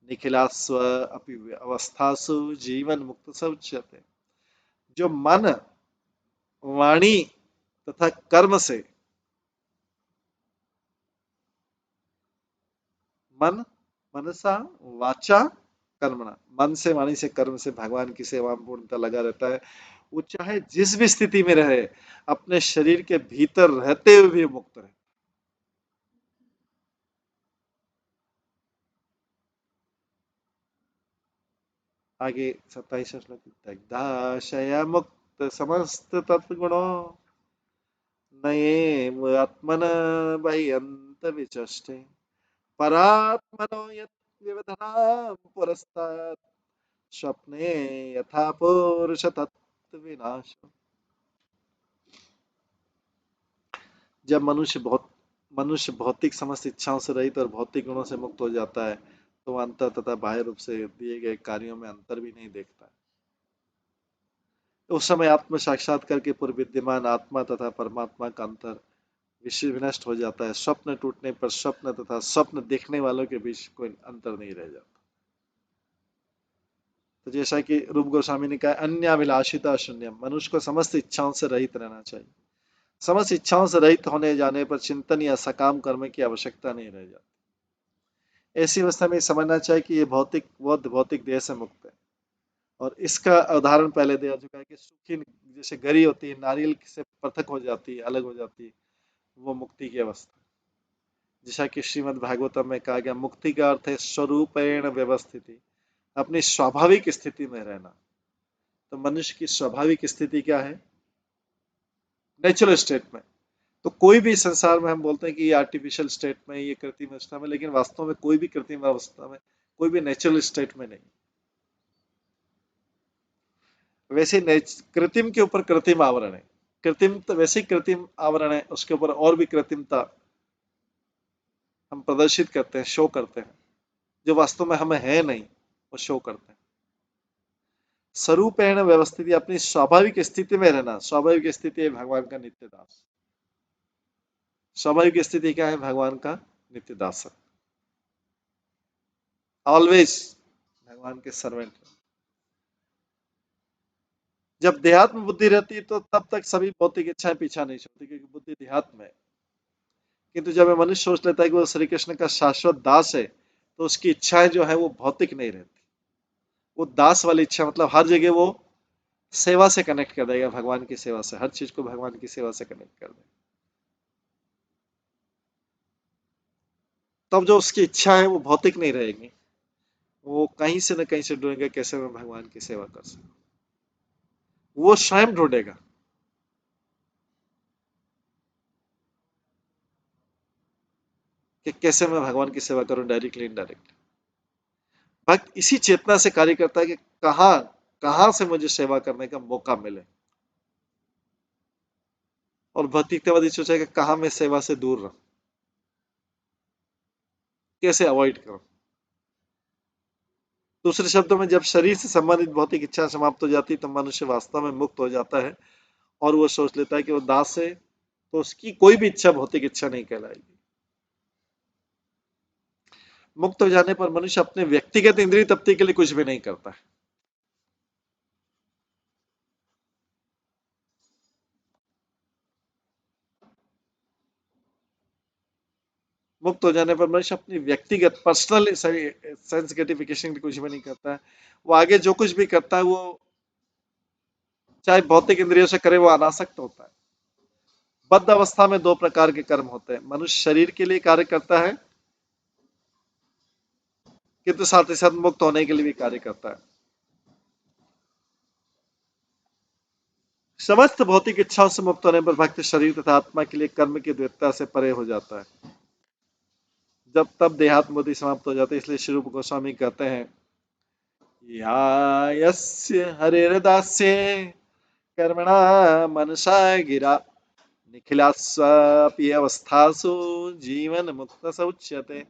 निखिलास्व अपि अवस्थासु जीवन मुक्त समुच्यते। जो मन, वाणी तथा कर्म से, मन मनसा वाचा कर्मणा, मन से वाणी से कर्म से भगवान की सेवा में पूर्णतः लगा रहता है, वो चाहे जिस भी स्थिति में रहे अपने शरीर के भीतर रहते हुए भी मुक्त रहे। आगे 27 श्लोक, दग्धाशय मुक्त समस्त तत्व गुणों नये आत्मन बह्यंत विचष्टे परात्मनो यत् विवदनाम पुरस्तात् स्वप्ने यथा पुरुष तत्व विनाश। जब मनुष्य भौतिक समस्त इच्छाओं से रहित और भौतिक गुणों से मुक्त हो जाता है तो वह अंतर तथा बाह्य रूप से दिए गए कार्यों में अंतर भी नहीं देखता। उस समय आत्म साक्षात्कार के पूर्व विद्यमान आत्मा तथा परमात्मा का अंतर विश्व विनष्ट हो जाता है। स्वप्न टूटने पर स्वप्न तथा स्वप्न देखने वालों के बीच कोई अंतर नहीं रह जाता। तो जैसा कि रूप गोस्वामी ने कहा, अन्य अभिलाषिता शून्यम, मनुष्य को समस्त इच्छाओं से रहित रहना चाहिए। समस्त इच्छाओं से रहित होने जाने पर चिंतन या सकाम कर्म की आवश्यकता नहीं रह जाती। ऐसी अवस्था में समझना चाहिए कि ये भौतिक देह से मुक्त है। और इसका उदाहरण पहले दिया चुका है कि सूखी जैसे गरी होती है, नारियल से पृथक हो जाती है, अलग हो जाती है, वो मुक्ति की अवस्था। जैसा कि श्रीमद् भागवतम में कहा गया, मुक्ति का अर्थ है स्वरूपेण व्यवस्थिति, अपनी स्वाभाविक स्थिति में रहना। तो मनुष्य की स्वाभाविक स्थिति क्या है? नेचुरल स्टेट में। तो कोई भी संसार में हम बोलते हैं कि ये आर्टिफिशियल स्टेट में, ये कृत्रिम अवस्था में, लेकिन वास्तव में कोई भी कृत्रिम अवस्था में, कोई भी नेचुरल स्टेट में नहीं। वैसे कृत्रिम के ऊपर कृत्रिम आवरण है, कृत्रिम तो वैसे ही कृत्रिम आवरण है, उसके ऊपर और भी कृत्रिमता हम प्रदर्शित करते हैं, शो करते हैं, जो वास्तव में हमें है नहीं, वो शो करते हैं। स्वरूपेण व्यवस्थित, अपनी स्वाभाविक स्थिति में रहना। स्वाभाविक स्थिति है भगवान का नित्य दास। स्वाभाविक स्थिति क्या है? भगवान का नित्य दास, ऑलवेज भगवान के सर्वेंट। जब देहात्म बुद्धि रहती है तो तब तक सभी भौतिक इच्छाएं पीछा नहीं छोड़ती, क्योंकि बुद्धि देहात्म है। किंतु जब मनुष्य सोच लेता है कि वो श्री कृष्ण का शाश्वत दास है, तो उसकी इच्छाएं जो है वो भौतिक नहीं रहती। वो दास वाली इच्छा, मतलब हर जगह वो सेवा से कनेक्ट कर देगा, भगवान की सेवा से, हर चीज को भगवान की सेवा से कनेक्ट कर देगा। तब जो उसकी इच्छा है वो भौतिक नहीं रहेगी, वो कहीं से न कहीं से ढूंढेगा कैसे मैं भगवान की सेवा कर सकूं। वो स्वयं ढूंढेगा कि कैसे मैं भगवान की सेवा करूं, डायरेक्टली इनडायरेक्टली। भक्त इसी चेतना से कार्य करता है कि कहां कहां से मुझे सेवा करने का मौका मिले, और भौतिकतावादी सोचेगा कहां मैं सेवा से दूर रहूं, कैसे अवॉइड करूं। दूसरे शब्दों में, जब शरीर से संबंधित भौतिक इच्छा समाप्त हो जाती है तो मनुष्य वास्तव में मुक्त हो जाता है, और वो सोच लेता है कि वो दास है, तो उसकी कोई भी इच्छा भौतिक इच्छा नहीं कहलाएगी। मुक्त हो जाने पर मनुष्य अपने व्यक्तिगत इंद्रिय तृप्ति के लिए कुछ भी नहीं करता है। मुक्त हो जाने पर मनुष्य अपनी व्यक्तिगत पर्सनल सेंस ग्रेटिफिकेशन के लिए कुछ भी नहीं करता है। वो आगे जो कुछ भी करता है वो चाहे भौतिक इंद्रियों से करे, वो अनासक्त होता है। बद्ध अवस्था में दो प्रकार के कर्म होते हैं। मनुष्य शरीर के लिए कार्य करता है, किंतु साथ ही साथ मुक्त होने के लिए भी कार्य करता है। समस्त भौतिक इच्छाओं से मुक्त होने पर भक्त शरीर तथा आत्मा के लिए कर्म की द्वैतता से परे हो जाता है। जब तब देहात्म बुद्धि समाप्त हो जाती है। इसलिए श्री रूप गोस्वामी कहते हैं, या यस्य हरिर्दास्ये कर्मणा मनसा गिरा निखिलास्वापि अवस्थासु जीवन मुक्त स उच्यते।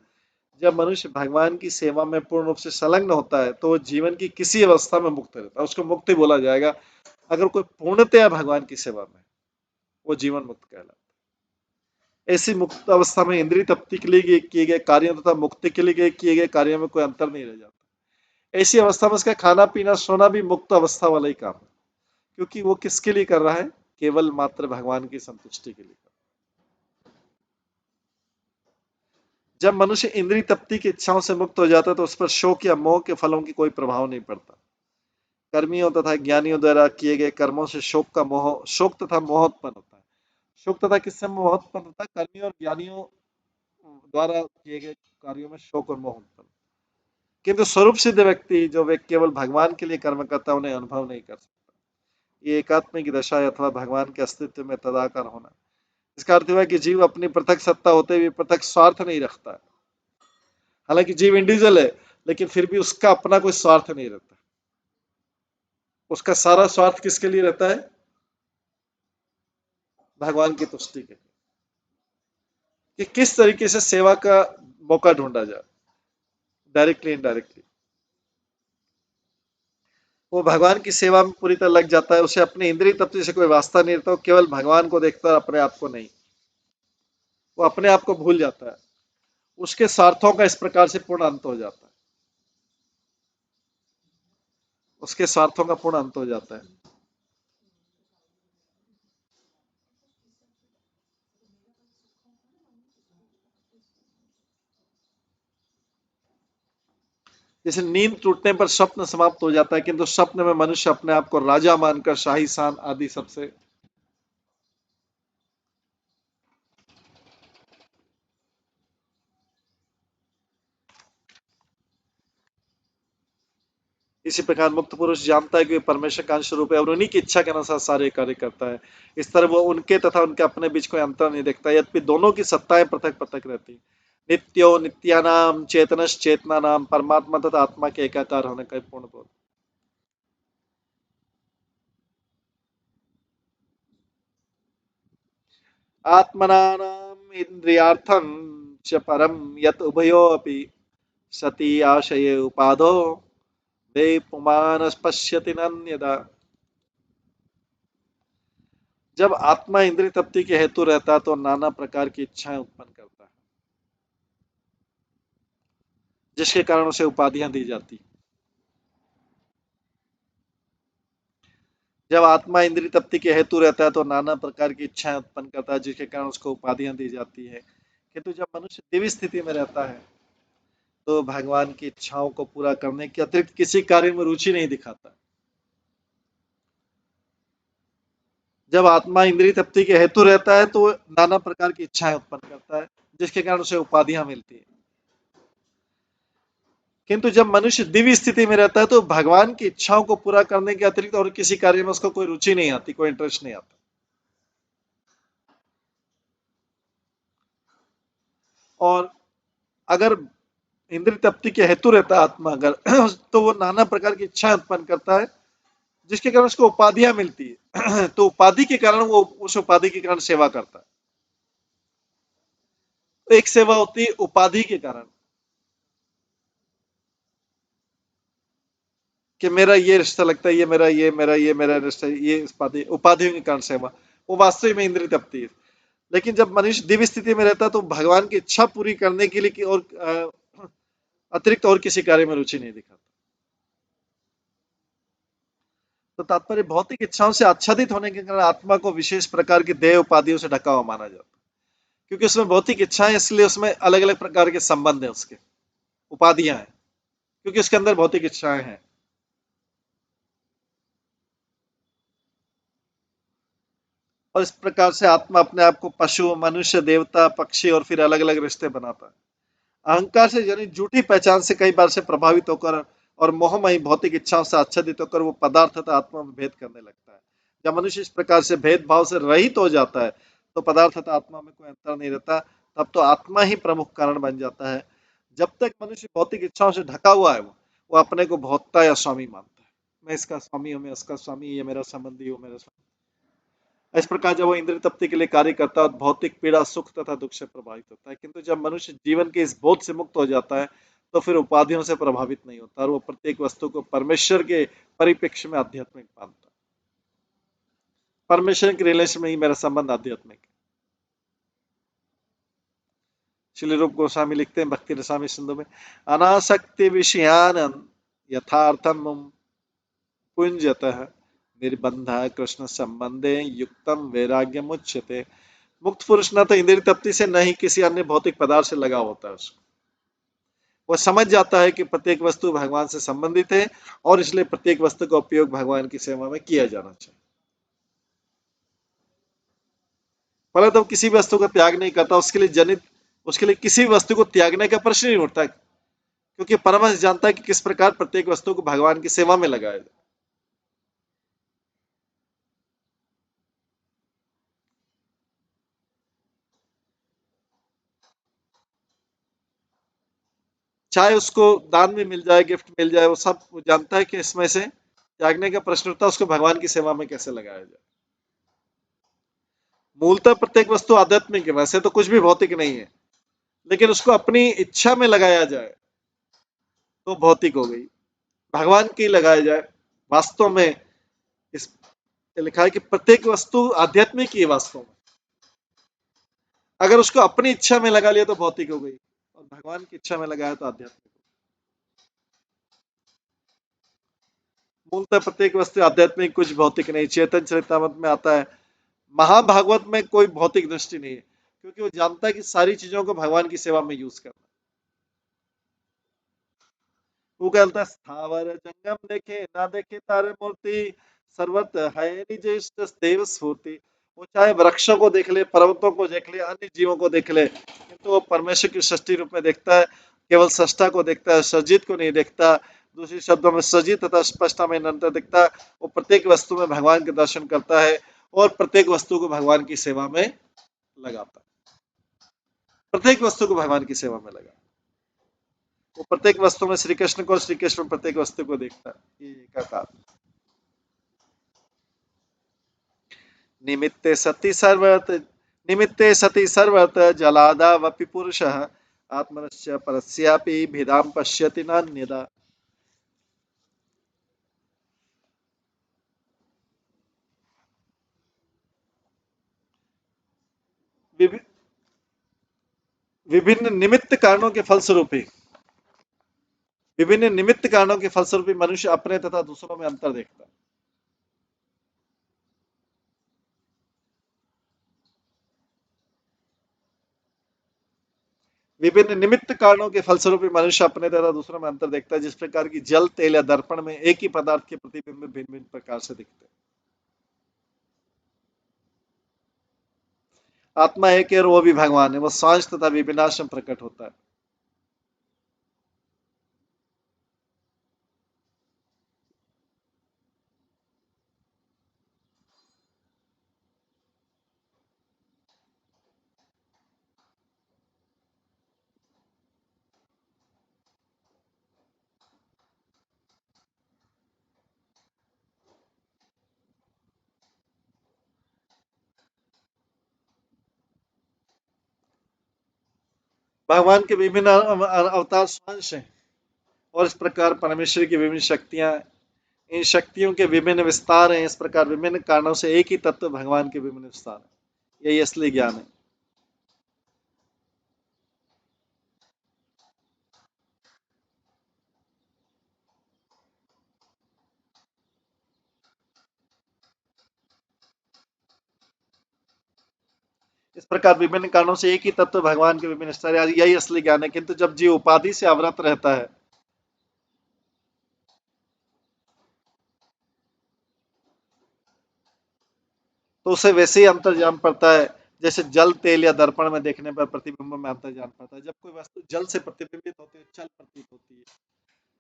जब मनुष्य भगवान की सेवा में पूर्ण रूप से संलग्न होता है तो वो जीवन की किसी अवस्था में मुक्त रहता है, उसको मुक्ति बोला जाएगा। अगर कोई पूर्णतया भगवान की सेवा में, वो जीवन मुक्त कहलाता है। ऐसी मुक्त अवस्था में इंद्रिय तृप्ति के लिए किए गए कार्यों तथा मुक्ति के लिए किए गए कार्यों में कोई अंतर नहीं रह जाता। ऐसी अवस्था में उसका खाना पीना सोना भी मुक्त अवस्था वाला ही काम है, क्योंकि वो किसके लिए कर रहा है? केवल मात्र भगवान की संतुष्टि के लिए। जब मनुष्य इंद्रिय तृप्ति की इच्छाओं से मुक्त हो जाता है तो उस पर शोक या मोह के फलों की कोई प्रभाव नहीं पड़ता। कर्मियों तथा ज्ञानियों द्वारा किए गए कर्मों से शोक तथा मोह उत्पन्न होता है। शोक तथा किससे मोह उत्पन्न होता है? कर्मियों और ज्ञानियों द्वारा किए गए कार्यों में शोक और मोह उत्पन्न। किंतु स्वरूप सिद्ध व्यक्ति, जो वे केवल भगवान के लिए कर्म करता है, उन्हें अनुभव नहीं कर सकता। ये एकात्म की दशा है, अथवा भगवान के अस्तित्व में तदाकार होना। इसका अर्थ हुआ कि जीव अपनी पृथक सत्ता होते हुए पृथक स्वार्थ नहीं रखता है। हालांकि जीव इंडिविजुअल है, लेकिन फिर भी उसका अपना कोई स्वार्थ नहीं रहता। उसका सारा स्वार्थ किसके लिए रहता है? भगवान की तुष्टि के लिए। कि किस तरीके से सेवा का मौका ढूंढा जाए, डायरेक्टली इनडायरेक्टली। वो भगवान की सेवा में पूरी तरह लग जाता है, उसे अपने इंद्रिय तत्व से कोई वास्ता नहीं रहता, वो केवल भगवान को देखता है, अपने आप को नहीं। वो अपने आप को भूल जाता है, उसके स्वार्थों का इस प्रकार से पूर्ण अंत हो जाता है, उसके स्वार्थों का पूर्ण अंत हो जाता है। जैसे नींद टूटने पर स्वप्न समाप्त हो जाता है, किंतु स्वप्न में मनुष्य अपने आप को राजा मानकर शाही शान आदि सबसे। इसी प्रकार मुक्त पुरुष जानता है कि वे परमेश्वर का अंश रूप है और उन्हीं की इच्छा के अनुसार सारे कार्य करता है। इस तरह वो उनके तथा उनके अपने बीच कोई अंतर नहीं देखता, यद्यपि दोनों की सत्ताएं पृथक पृथक रहती। नित्यो नित्यानाम चेतनश चेतना नाम परमात्मा तथा आत्मा के एकाकार होने का पूर्ण बोध। आत्मनानाम इंद्रियार्थम च परम यत उभयोऽपि सति आशये उपादो वे पुमान् पश्यति नन्यदा। जब आत्मा इंद्रिय तृप्ति के हेतु रहता है तो नाना प्रकार की इच्छाएं उत्पन्न करता है, जिसके कारण उसे उपाधियां दी जाती। जब आत्मा इंद्रिय तृप्ति के हेतु रहता है तो नाना प्रकार की इच्छाएं उत्पन्न करता है, जिसके कारण उसको उपाधियां दी जाती है। किंतु जब मनुष्य दिव्य स्थिति में रहता है तो भगवान की इच्छाओं को पूरा करने के अतिरिक्त किसी कार्य में रुचि नहीं दिखाता। जब आत्मा इंद्रिय तृप्ति के हेतु रहता है तो नाना प्रकार की इच्छाएं उत्पन्न करता है, जिसके कारण उसे उपाधियां मिलती है। किंतु जब मनुष्य दिव्य स्थिति में रहता है तो भगवान की इच्छाओं को पूरा करने के अतिरिक्त और किसी कार्य में उसको कोई रुचि नहीं आती, कोई इंटरेस्ट नहीं आता। और अगर इंद्रिय तृप्ति के हेतु रहता है आत्मा अगर तो वो नाना प्रकार की इच्छाएं उत्पन्न करता है, जिसके कारण उसको उपाधियां मिलती है तो उपाधि के कारण वो उस उपाधि के कारण सेवा करता है। तो एक सेवा होती है उपाधि के कारण, कि मेरा ये रिश्ता लगता है, ये मेरा रिश्ता, ये उपाधियों के कारण सेवा, वो वास्तविक में इंद्रिय तृप्ति है। लेकिन जब मनुष्य दिव्य स्थिति में रहता है तो भगवान की इच्छा पूरी करने के लिए और अतिरिक्त और किसी कार्य में रुचि नहीं दिखाता। तो तात्पर्य भौतिक इच्छाओं से आच्छादित होने के कारण आत्मा को विशेष प्रकार की देह उपाधियों से ढका हुआ माना जाता है, क्योंकि उसमें भौतिक इच्छाएं, इसलिए उसमें अलग अलग प्रकार के संबंध है, उसके उपाधियां हैं, क्योंकि उसके अंदर भौतिक इच्छाएं हैं। और इस प्रकार से आत्मा अपने आप को पशु, मनुष्य, देवता, पक्षी और फिर अलग अलग रिश्ते बनाता है। अहंकार से यानी झूठी पहचान से कई बार से प्रभावित होकर और मोहमयी भौतिक इच्छाओं से आच्छादित होकर वो पदार्थ तथा आत्मा में भेद करने लगता है। जब मनुष्य इस प्रकार से भेदभाव से रहित हो जाता है तो पदार्थ तथा आत्मा में कोई अंतर नहीं रहता, तब तो आत्मा ही प्रमुख कारण बन जाता है। जब तक मनुष्य भौतिक इच्छाओं से ढका हुआ है वो अपने को भोक्ता या स्वामी मानता है। मैं इसका स्वामी हूँ, मैं उसका स्वामी, ये मेरा संबंधी हो, मेरा स्वामी। इस प्रकार जब वो इंद्रिय तृप्ति के लिए कार्य करता है, भौतिक पीड़ा सुख तथा दुख से प्रभावित होता है। किंतु जब मनुष्य जीवन के इस बोध से मुक्त हो जाता है तो फिर उपाधियों से प्रभावित नहीं होता और वो प्रत्येक वस्तु को परमेश्वर के परिप्रेक्ष्य में आध्यात्मिक मानता है। परमेश्वर के रिलेशन में ही मेरा संबंध आध्यात्मिक है। श्री रूप गोस्वामी लिखते हैं भक्ति रसामी सिंधु में, अनासक्ति विषयानंद यथार्थम पुंजतः निर्बंध कृष्ण संबंधे युक्तम वैराग्य मुच्यते। मुक्त पुरुष न तो इंद्रिय तृप्ति से, न ही किसी अन्य भौतिक पदार्थ से लगाव होता है उसको। वह समझ जाता है कि प्रत्येक वस्तु भगवान से संबंधित है और इसलिए प्रत्येक वस्तु का उपयोग भगवान की सेवा में किया जाना चाहिए। पहले तो किसी भी वस्तु का त्याग नहीं करता, उसके लिए किसी भी वस्तु को त्यागने का प्रश्न नहीं उठता, क्योंकि परमहंस जानता है कि किस प्रकार प्रत्येक वस्तु को भगवान की सेवा में लगाया जाए। चाहे उसको दान में मिल जाए, गिफ्ट मिल जाए, वो सब वो जानता है कि इसमें से त्यागने का प्रश्न उठता है, उसको भगवान की सेवा में कैसे लगाया जाए। मूलतः प्रत्येक वस्तु आध्यात्मिक है, वैसे तो कुछ भी भौतिक नहीं है, लेकिन उसको अपनी इच्छा में लगाया जाए तो भौतिक हो गई। भगवान की लगाया जाए, वास्तव में इस लिखा है कि प्रत्येक वस्तु आध्यात्मिक ही है वास्तव में। अगर उसको अपनी इच्छा में लगा लिया तो भौतिक हो गई, और भगवान की इच्छा में लगाया तो आध्यात्मिक। मूलतः प्रत्येक वस्तु आध्यात्मिक, कुछ भौतिक नहीं। चेतन चरितमृत में आता है, महाभागवत में कोई भौतिक दृष्टि नहीं है, क्योंकि वो जानता है कि सारी चीजों को भगवान की सेवा में यूज करना। वो कहता है स्थावर जंगम देखे ना देखे तारे मूर्ति, सर्वत्र है निज इष्ट देव स्फूर्ति। वो चाहे वृक्षों को देख ले, पर्वतों को देख ले, अन्य जीवों को देख ले, किंतु वो परमेश्वर की सृष्टि रूप में देखता है, केवल सृष्टा को देखता है, सृजित को नहीं देखता। दूसरे शब्दों में सृजित तथा स्पष्टा में अंतर दिखता है। वो प्रत्येक वस्तु में भगवान के दर्शन करता है और प्रत्येक वस्तु को भगवान की सेवा में लगाता है। प्रत्येक वस्तु को भगवान की सेवा में लगा, वो प्रत्येक वस्तु में श्री कृष्ण को, श्री कृष्ण प्रत्येक वस्तु को देखता है। ये एकाकार। निमित्ते सति सर्वत निमित्ते सति सर्वत जलादा वपि पुरुषः आत्मनश्च परस्यापि भेदां पश्यति नान्यदा। विभि- विभिन्न निमित्त कारणों के फलस्वरूप ही विभिन्न निमित्त कारणों के फलस्वरूप ही मनुष्य अपने तथा दूसरों में अंतर देखता है। विभिन्न निमित्त कारणों के फलस्वरूप ही मनुष्य अपने तथा दूसरों में अंतर देखता है। जिस प्रकार की जल, तेल या दर्पण में एक ही पदार्थ के प्रतिबिंब भिन्न भिन्न प्रकार से दिखते हैं। आत्मा एक है और वो भी भगवान है, वो सांझ तथा विविनाश में प्रकट होता है। भगवान के विभिन्न अवतार सांश हैं, और इस प्रकार परमेश्वर की विभिन्न शक्तियां, इन शक्तियों के विभिन्न विस्तार हैं। इस प्रकार विभिन्न कारणों से एक ही तत्व भगवान के विभिन्न विस्तार है। यही असली ज्ञान है। इस प्रकार विभिन्न कारणों से एक ही तत्व भगवान के विभिन्न विस्तार है, यही असली ज्ञान है। किंतु जब जीव उपाधि से आवृत रहता है तो उसे वैसे ही अंतर जान पड़ता है, जैसे जल, तेल या दर्पण में देखने पर प्रतिबिंब में अंतर जान पड़ता है। जब कोई वस्तु जल से प्रतिबिंबित होती है, चल प्रतीत होती है,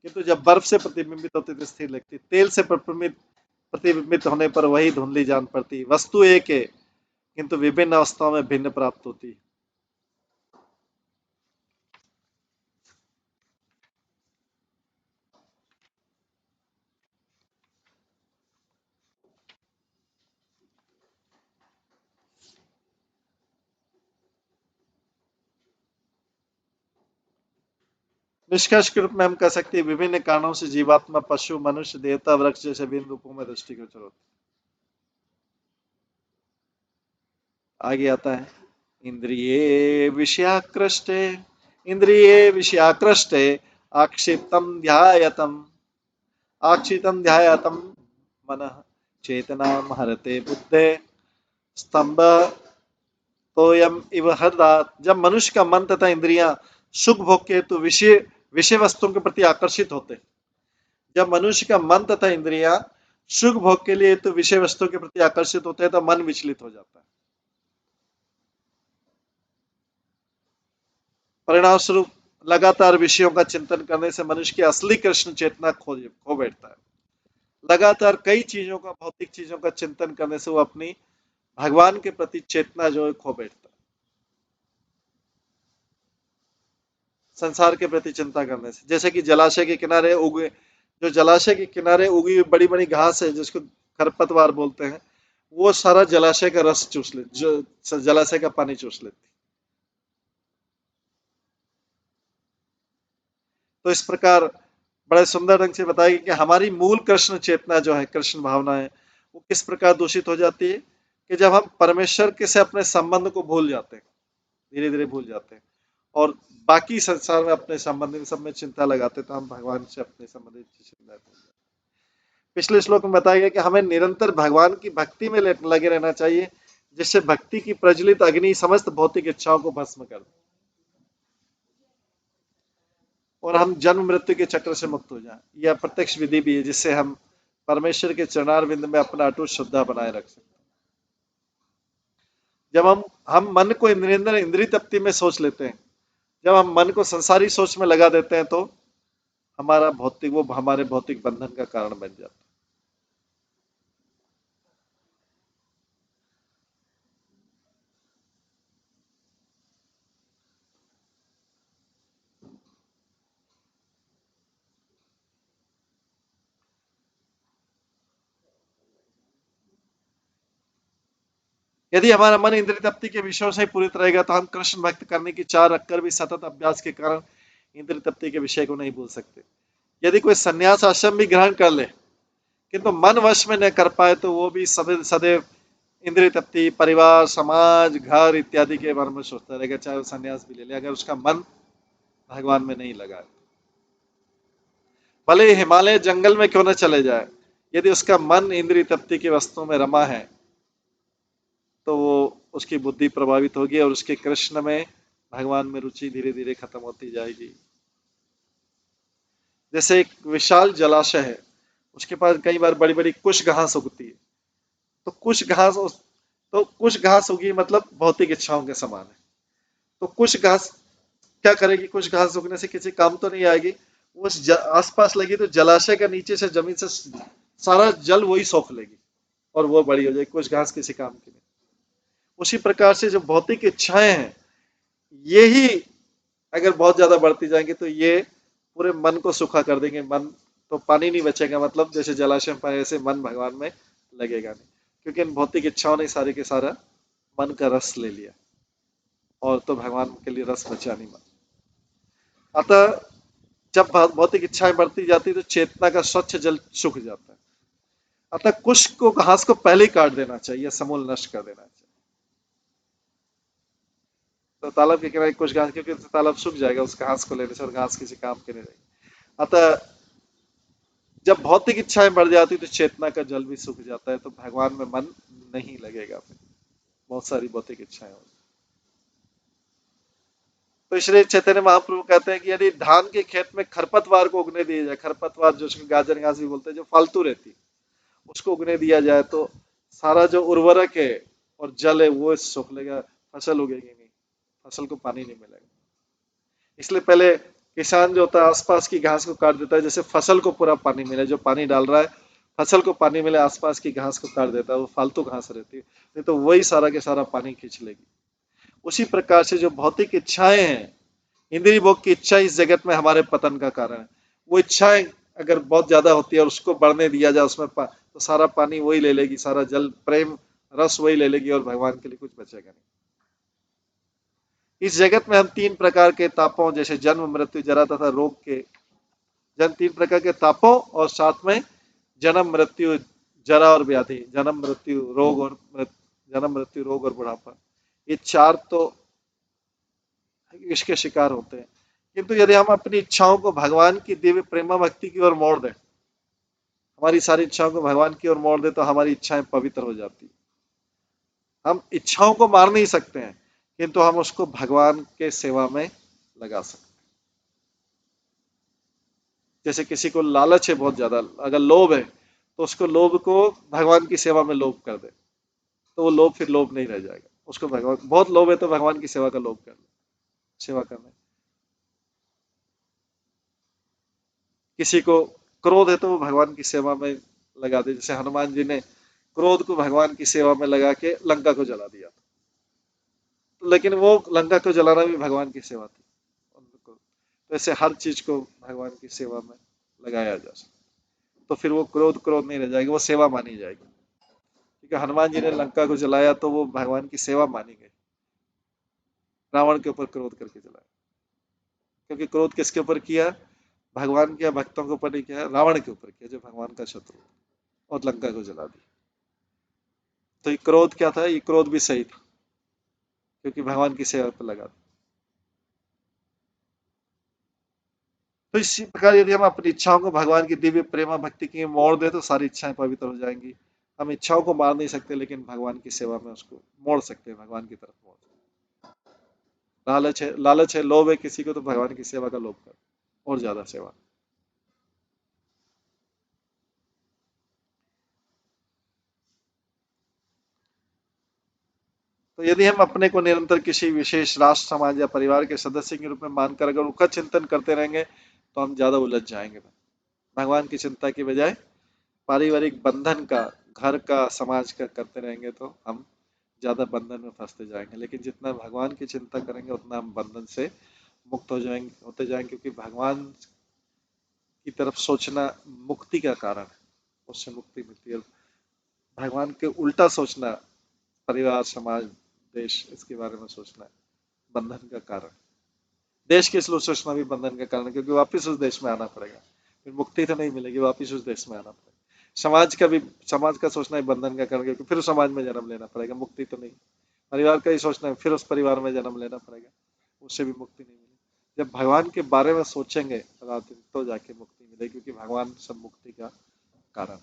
किंतु जब बर्फ से प्रतिबिंबित होती है तो स्थिर लगती है। तेल से प्रतिबिंबित होने पर वही धुंधली जान पड़ती है। वस्तु एक है, किंतु विभिन्न अवस्थाओं में भिन्न प्राप्त होती है। निष्कर्ष के रूप में हम कह सकते हैं, विभिन्न कारणों से जीवात्मा पशु, मनुष्य, देवता, वृक्ष जैसे विभिन्न रूपों में दृष्टिगोचर होती है। आगे आता है, इंद्रिये विषयाकृष्टे इंद्रिये विषयाकृष्टे आक्षिप्तम ध्यायतम आक्षितम ध्यायतम मनः चेतना हरते बुद्धे स्तंभ तोयम इव हरदात। जब मनुष्य का मन तथा इंद्रियां सुख भोग के तो विषय विषय वस्तुओं के प्रति आकर्षित होते, जब मनुष्य का मन तथा इंद्रियां सुख भोग के लिए तो विषय वस्तुओं के प्रति आकर्षित होते हैं, तो मन विचलित हो जाता है। परिणाम स्वरूप लगातार विषयों का चिंतन करने से मनुष्य की असली कृष्ण चेतना खो बैठता है। लगातार कई चीजों का, भौतिक चीजों का चिंतन करने से वो अपनी भगवान के प्रति चेतना जो है खो बैठता है। संसार के प्रति चिंता करने से, जैसे कि जलाशय के किनारे उगे जो जलाशय के किनारे उगी बड़ी बड़ी घास है, जिसको खरपतवार बोलते हैं, वो सारा जलाशय का रस चूस ले, जो जलाशय का पानी चूस लेती। तो इस प्रकार बड़े सुंदर ढंग से बताया कि हमारी मूल कृष्ण चेतना जो है, कृष्ण भावना है, वो किस प्रकार दूषित हो जाती है कि जब हम परमेश्वर के से अपने संबंध को भूल जाते हैं, धीरे धीरे भूल जाते हैं, और बाकी संसार में अपने संबंध में सब में चिंता लगाते हैं, तो हम भगवान से अपने संबंध की चिंता भूल जाते हैं। पिछले श्लोक में बताया गया कि हमें निरंतर भगवान की भक्ति में लगे रहना चाहिए, जिससे भक्ति की प्रज्वलित अग्नि समस्त भौतिक इच्छाओं को भस्म कर दे और हम जन्म मृत्यु के चक्र से मुक्त हो जाएं। यह प्रत्यक्ष विधि भी है जिससे हम परमेश्वर के चरणारविंद में अपना अटूट श्रद्धा बनाए रख सकते हैं। जब हम मन को इंद्रिय तृप्ति में सोच लेते हैं, जब हम मन को संसारी सोच में लगा देते हैं, तो वो हमारे भौतिक बंधन का कारण बन जाता है। यदि हमारा मन इंद्रिय तृप्ति के विषयों से पूरित रहेगा, तो हम कृष्ण भक्त करने की चाह रखकर भी सतत अभ्यास के कारण इंद्रिय तृप्ति के विषय को नहीं भूल सकते। यदि कोई संन्यास आश्रम भी ग्रहण कर ले, किंतु मन वश में न कर पाए, तो वो भी सदैव इंद्रिय तृप्ति, परिवार, समाज, घर इत्यादि के बारे में सोचता रहेगा, चाहे वो संन्यास भी ले ले, अगर उसका मन भगवान में नहीं लगा है। भले ही हिमालय जंगल में क्यों न चले जाए, यदि उसका मन इंद्रिय तृप्ति की वस्तुओं में रमा है, तो वो उसकी बुद्धि प्रभावित होगी और उसके कृष्ण में, भगवान में रुचि धीरे धीरे खत्म होती जाएगी। जैसे एक विशाल जलाशय है, उसके पास कई बार बड़ी बड़ी कुश घास उगती है, तो कुछ घास उगी मतलब भौतिक इच्छाओं के समान है। तो कुछ घास क्या करेगी, कुछ घास उगने से किसी काम तो नहीं आएगी, वो आसपास लगी तो जलाशय का नीचे से जमीन से सारा जल वही सोख लेगी और वो बड़ी हो जाएगी, कुछ घास किसी काम की नहीं। उसी प्रकार से जो भौतिक इच्छाएं हैं, ये ही अगर बहुत ज्यादा बढ़ती जाएंगी, तो ये पूरे मन को सूखा कर देंगे। मन तो पानी नहीं बचेगा, मतलब जैसे जलाशय में पाए, ऐसे मन भगवान में लगेगा नहीं, क्योंकि इन भौतिक इच्छाओं ने सारे के सारा मन का रस ले लिया, और तो भगवान के लिए रस बचा नहीं मन। अतः जब भौतिक इच्छाएं बढ़ती जाती, तो चेतना का स्वच्छ जल सूख जाता है। अतः कुश को, घास को पहले ही काट देना चाहिए, समूल नष्ट कर देना चाहिए। तो तालाब के किनारे कुछ घास, क्योंकि तालाब सूख जाएगा उस घास को लेने से, और घास किसी काम की नहीं रहेगी। अतः जब भौतिक इच्छाएं बढ़ जाती, तो चेतना का जल भी सूख जाता है, तो भगवान में मन नहीं लगेगा, फिर बहुत सारी भौतिक इच्छाएं होगी। तो इसलिए चैतन्य महाप्रभु कहते हैं कि यदि धान के खेत में खरपतवार को उगने दिया जाए, खरपतवार जो उसको गाजर घास भी बोलते हैं, जो फालतू रहती है, उसको उगने दिया जाए, तो सारा जो उर्वरक है और जल है वो सूख लेगा, फसल उगेगी नहीं, फसल को पानी नहीं मिलेगा। इसलिए पहले किसान जो होता है, आसपास की घास को काट देता है, जैसे फसल को पूरा पानी मिले, जो पानी डाल रहा है फसल को पानी मिले, आसपास की घास को काट देता है, वो फालतू घास रहती है, नहीं तो वही सारा के सारा पानी खींच लेगी। उसी प्रकार से जो भौतिक इच्छाएं हैं, इंद्रिय भोग की इच्छा इस जगत में हमारे पतन का कारण है। वो इच्छाएं अगर बहुत ज्यादा होती है और उसको बढ़ने दिया जाए, उसमें तो सारा पानी वही ले लेगी, सारा जल प्रेम रस वही ले लेगी, और भगवान के लिए कुछ बचेगा नहीं। इस जगत में हम तीन प्रकार के तापों, जैसे जन्म, मृत्यु, जरा तथा रोग के, तीन प्रकार के तापों, और साथ में जन्म, मृत्यु, जरा और व्याधि, जन्म मृत्यु रोग और बुढ़ापा, ये चार तो इसके शिकार होते हैं। किंतु यदि हम अपनी इच्छाओं को भगवान की दिव्य प्रेमा भक्ति की ओर मोड़ दें, हमारी सारी इच्छाओं को भगवान की ओर मोड़ दें, तो हमारी इच्छाएं पवित्र हो जाती। हम इच्छाओं को मार नहीं सकते हैं, किंतु हम उसको भगवान के सेवा में लगा सकते हैं। जैसे किसी को लालच है बहुत ज्यादा, अगर लोभ है, तो उसको लोभ को भगवान की सेवा में लोभ कर दे, तो वो लोभ फिर लोभ नहीं रह जाएगा। उसको भगवान, बहुत लोभ है तो भगवान की सेवा का लोभ कर ले, सेवा करना। किसी को क्रोध है, तो वो भगवान की सेवा में लगा दे, जैसे हनुमान जी ने क्रोध को भगवान की सेवा में लगा के लंका को जला दिया, तो लेकिन वो लंका को जलाना भी भगवान की सेवा थी उनको। तो ऐसे हर चीज को भगवान की सेवा में लगाया जा सकता, तो फिर वो क्रोध क्रोध नहीं रह जाएगा, वो सेवा मानी जाएगी। ठीक क्योंकि हनुमान जी ने लंका को जलाया तो वो भगवान की सेवा मानी गई, रावण के ऊपर क्रोध करके जलाया। क्योंकि क्रोध किसके ऊपर किया? भगवान के भक्तों के ऊपर नहीं किया, रावण के ऊपर किया जो भगवान का शत्रु, और लंका को जला दी। तो ये क्रोध क्या था? ये क्रोध भी सही था, क्योंकि भगवान की सेवा पर लगा था। तो इसी प्रकार यदि हम अपनी इच्छाओं को भगवान की दिव्य प्रेमा भक्ति की मोड़ दे तो सारी इच्छाएं पवित्र हो जाएंगी। हम इच्छाओं को मार नहीं सकते, लेकिन भगवान की सेवा में उसको मोड़ सकते हैं, भगवान की तरफ मोड़ सकते हैं। लालच है, लोभ है किसी को, तो भगवान की सेवा का लोभ कर, और ज्यादा सेवा। तो यदि हम अपने को निरंतर किसी विशेष राष्ट्र, समाज या परिवार के सदस्य के रूप में मानकर अगर उसका चिंतन करते रहेंगे तो हम ज्यादा उलझ जाएंगे। भगवान की चिंता की बजाय पारिवारिक बंधन का, घर का, समाज का करते रहेंगे तो हम ज्यादा बंधन में फंसते जाएंगे। लेकिन जितना भगवान की चिंता करेंगे उतना हम बंधन से मुक्त होते जाएंगे, क्योंकि भगवान की तरफ सोचना मुक्ति का कारण है, उससे मुक्ति मिलती है। भगवान के उल्टा सोचना, परिवार, समाज, देश, इसके बारे में सोचना बंधन का कारण। देश के लिए सोचना भी बंधन का कारण है, क्योंकि वापिस उस देश में आना पड़ेगा, फिर मुक्ति तो नहीं मिलेगी, वापिस उस देश में आना पड़ेगा। समाज का सोचना ही बंधन का कारण, क्योंकि फिर उस समाज में जन्म लेना पड़ेगा, मुक्ति तो नहीं। परिवार का ही सोचना है, फिर उस परिवार में जन्म लेना पड़ेगा, उससे भी मुक्ति नहीं मिलेगी। जब भगवान के बारे में सोचेंगे तो जाके मुक्ति मिलेगी, क्योंकि भगवान सब मुक्ति का कारण।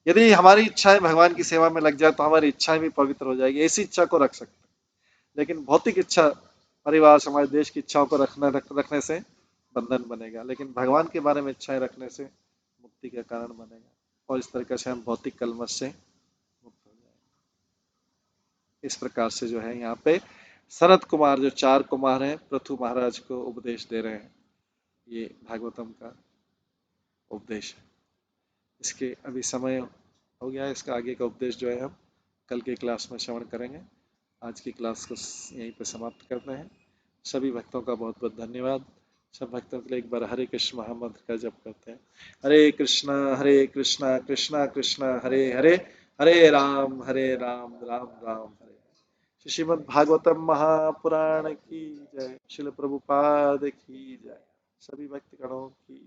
यदि हमारी इच्छाएं भगवान की सेवा में लग जाए तो हमारी इच्छाएं भी पवित्र हो जाएगी, ऐसी इच्छा को रख सकते हैं। लेकिन भौतिक इच्छा, परिवार, समाज, देश की इच्छाओं को रखने से बंधन बनेगा, लेकिन भगवान के बारे में इच्छाएं रखने से मुक्ति का कारण बनेगा, और इस तरीके से हम भौतिक कलमश से मुक्त हो जाएंगे। इस प्रकार से जो है यहाँ पे सनत कुमार, जो 4 कुमार हैं, पृथु महाराज को उपदेश दे रहे हैं। ये भागवतम का उपदेश है। इसके अभी समय हो गया है, इसका आगे का उपदेश जो है हम कल के क्लास में श्रवण करेंगे। आज की क्लास को यहीं पर समाप्त करते हैं। सभी भक्तों का बहुत बहुत धन्यवाद। सब भक्तों के लिए एक बार हरे कृष्ण महामंत्र का जप करते हैं। हरे कृष्णा कृष्णा कृष्णा हरे हरे, हरे राम राम राम हरे। श्रीमद् भागवतम महापुराण की जय। शिल प्रभुपाद की जय। सभी भक्त गणों की